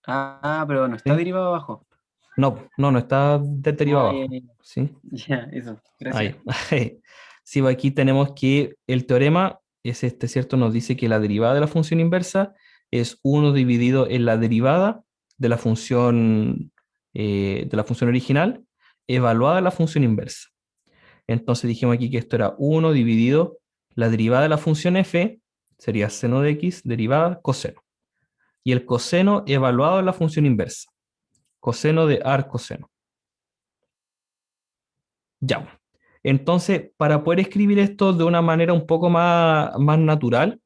Ah, pero no está ¿Sí? derivado abajo. No está derivada Ah, ya, abajo. ya, ¿Sí? ya, eso, gracias. Ahí. Sí, pues aquí tenemos que el teorema es este, ¿cierto? Nos dice que la derivada de la función inversa es 1 dividido en la derivada de la función original, evaluada la función inversa. Entonces dijimos aquí que esto era 1 dividido la derivada de la función f, sería seno de x, derivada coseno. Y el coseno evaluado en la función inversa, coseno de arcoseno. Ya. Entonces, para poder escribir esto de una manera un poco más natural,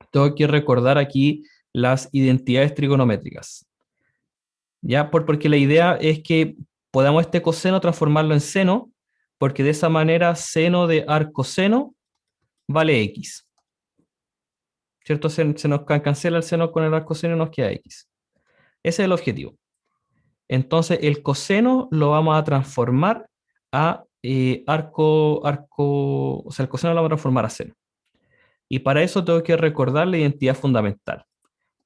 tengo que recordar aquí las identidades trigonométricas. ¿ya? Porque la idea es que podamos este coseno transformarlo en seno, porque de esa manera seno de arcoseno vale x, ¿cierto? Se nos cancela el seno con el arcoseno y nos queda x. Ese es el objetivo. Entonces, el coseno lo vamos a transformar a o sea, el coseno lo vamos a transformar a seno. Y para eso tengo que recordar la identidad fundamental.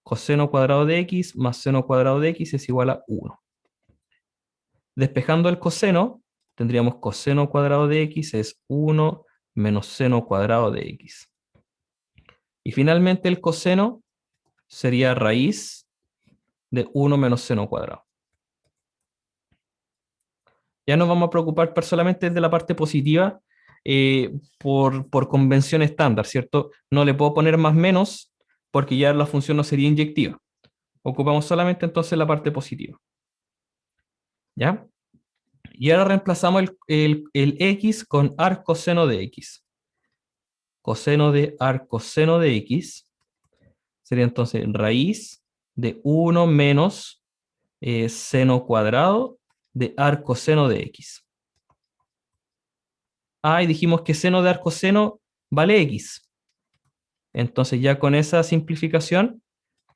Coseno cuadrado de x más seno cuadrado de x es igual a 1. Despejando el coseno, tendríamos coseno cuadrado de x es 1 menos seno cuadrado de x. Y finalmente el coseno sería raíz de 1 menos seno cuadrado. Ya nos vamos a preocupar solamente de la parte positiva por convención estándar, ¿cierto? No le puedo poner más menos porque ya la función no sería inyectiva. Ocupamos solamente entonces la parte positiva. ¿Ya? Y ahora reemplazamos el x con arcoseno de x. Coseno de arcoseno de x sería entonces raíz de 1 menos seno cuadrado de arcoseno de x. Y dijimos que seno de arcoseno vale x. Entonces ya con esa simplificación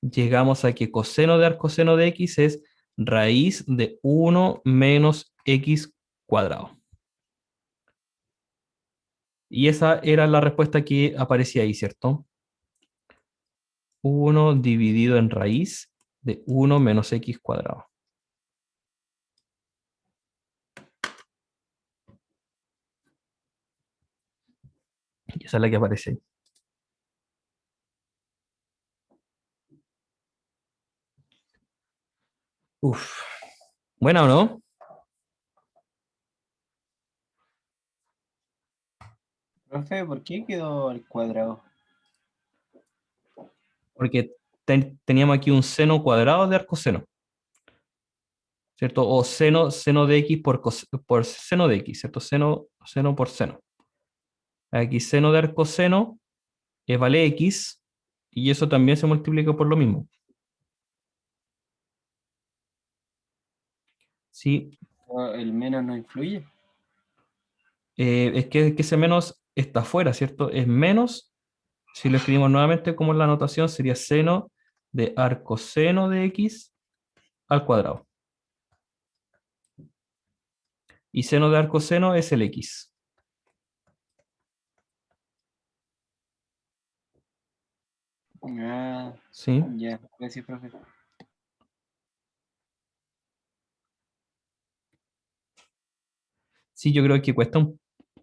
llegamos a que coseno de arcoseno de x es raíz de 1 menos x cuadrado. Y esa era la respuesta que aparecía ahí, ¿cierto? 1 dividido en raíz de 1 menos x cuadrado. Y esa es la que aparece ahí. Uf. ¿Buena o no? Profe, ¿por qué quedó al cuadrado? Porque teníamos aquí un seno cuadrado de arcoseno, ¿cierto? O seno de x por seno de x, ¿cierto? Seno por seno. Aquí seno de arcoseno vale x, y eso también se multiplica por lo mismo. Sí, ¿El menos no influye? es que ese menos está afuera, ¿cierto? Es menos, si lo escribimos nuevamente como en la anotación, sería seno de arcoseno de x al cuadrado. Y seno de arcoseno es el x. Ah, ¿Sí? ya, gracias, profe. Sí, yo creo que cuesta un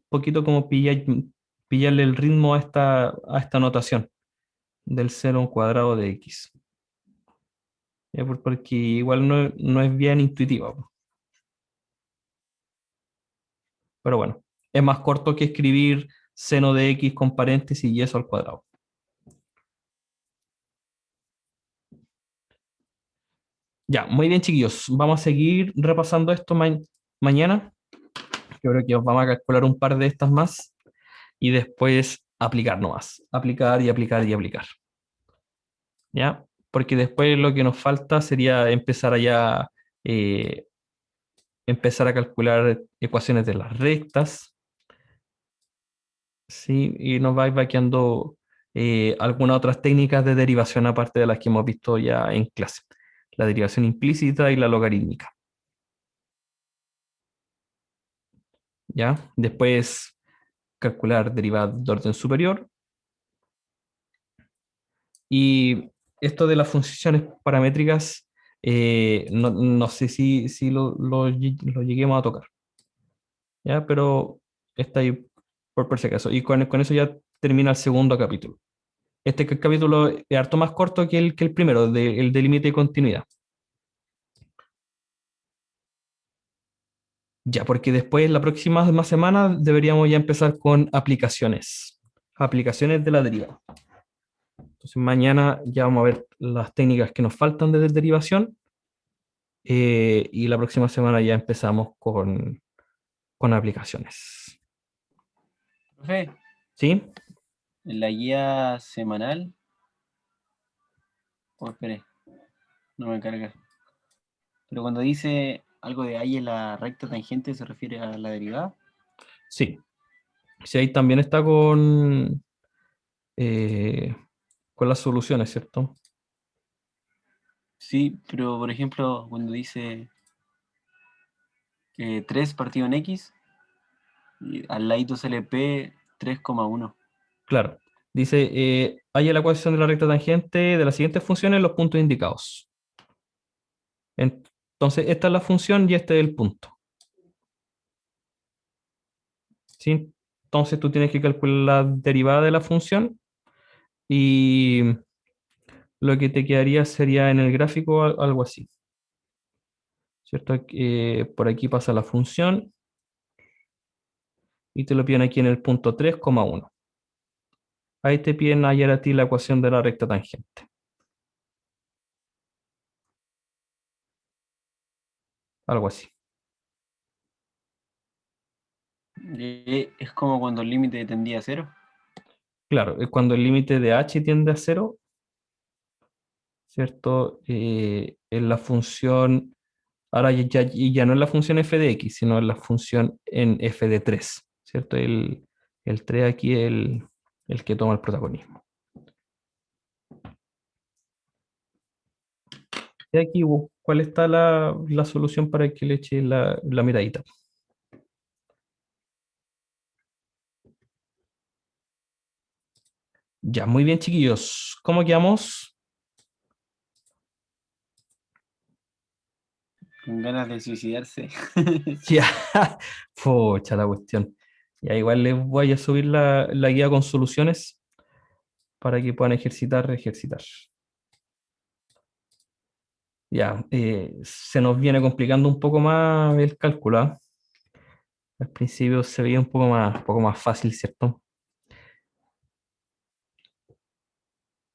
poquito como pillarle el ritmo a esta notación del seno cuadrado de x. Porque igual no es bien intuitiva. Pero bueno, es más corto que escribir seno de x con paréntesis y eso al cuadrado. Ya, muy bien, chiquillos. Vamos a seguir repasando esto mañana. Yo creo que os vamos a calcular un par de estas más y después aplicar nomás. Aplicar y aplicar y aplicar. ¿Ya? Porque después lo que nos falta sería eh, empezar a calcular ecuaciones de las rectas, ¿sí? Y nos va quedando algunas otras técnicas de derivación aparte de las que hemos visto ya en clase. La derivación implícita y la logarítmica. ¿Ya? Después calcular derivadas de orden superior. Y esto de las funciones paramétricas, no sé si lo lleguemos a tocar. ¿Ya? Pero está ahí por si acaso. Y con eso ya termina el segundo capítulo. Este capítulo es harto más corto que el primero, el de límite y continuidad. Ya, porque después, la próxima semana, deberíamos ya empezar con aplicaciones. Aplicaciones de la derivada. Entonces, mañana ya vamos a ver las técnicas que nos faltan de derivación. Y la próxima semana ya empezamos con aplicaciones. Profe, ¿Sí? en la guía semanal. Oh, espere, no me carga. Pero cuando dice algo de hay en la recta tangente, ¿se refiere a la derivada? Sí. Sí, ahí también está con las soluciones, ¿cierto? Sí, pero por ejemplo, cuando dice 3 partido en X, y al ladito sale P 3,1. Claro. Dice, haya la ecuación de la recta tangente de las siguientes funciones los puntos indicados. Entonces, esta es la función y este es el punto. ¿Sí? Entonces, tú tienes que calcular la derivada de la función y lo que te quedaría sería en el gráfico algo así. ¿Cierto? Por aquí pasa la función y te lo piden aquí en el punto 3,1. Ahí te piden hallar a ti la ecuación de la recta tangente. Algo así. Es como cuando el límite tendía a 0. Claro, es cuando el límite de h tiende a 0, ¿cierto? En la función, ahora ya no es la función f de x, sino es la función en f de 3, ¿cierto? El 3 aquí es el que toma el protagonismo. Y aquí, ¿cuál está la solución para que le eche la miradita? Ya, muy bien, chiquillos. ¿Cómo quedamos? Con ganas de suicidarse. Ya, pocha la cuestión. Ya, igual les voy a subir la guía con soluciones para que puedan ejercitar. Ya, se nos viene complicando un poco más el cálculo, ¿ah? Al principio se veía un poco más fácil, ¿cierto?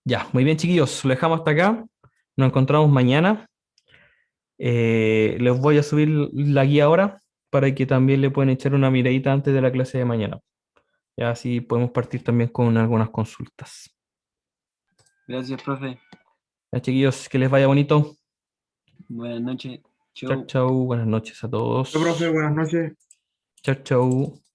Ya, muy bien, chiquillos, lo dejamos hasta acá. Nos encontramos mañana. Les voy a subir la guía ahora para que también le puedan echar una miradita antes de la clase de mañana. Ya así podemos partir también con algunas consultas. Gracias, profe. Ya, chiquillos, que les vaya bonito. Buenas noches. Chau, Chau. chau. Buenas noches a todos. Profe, buenas noches. Chau, chau.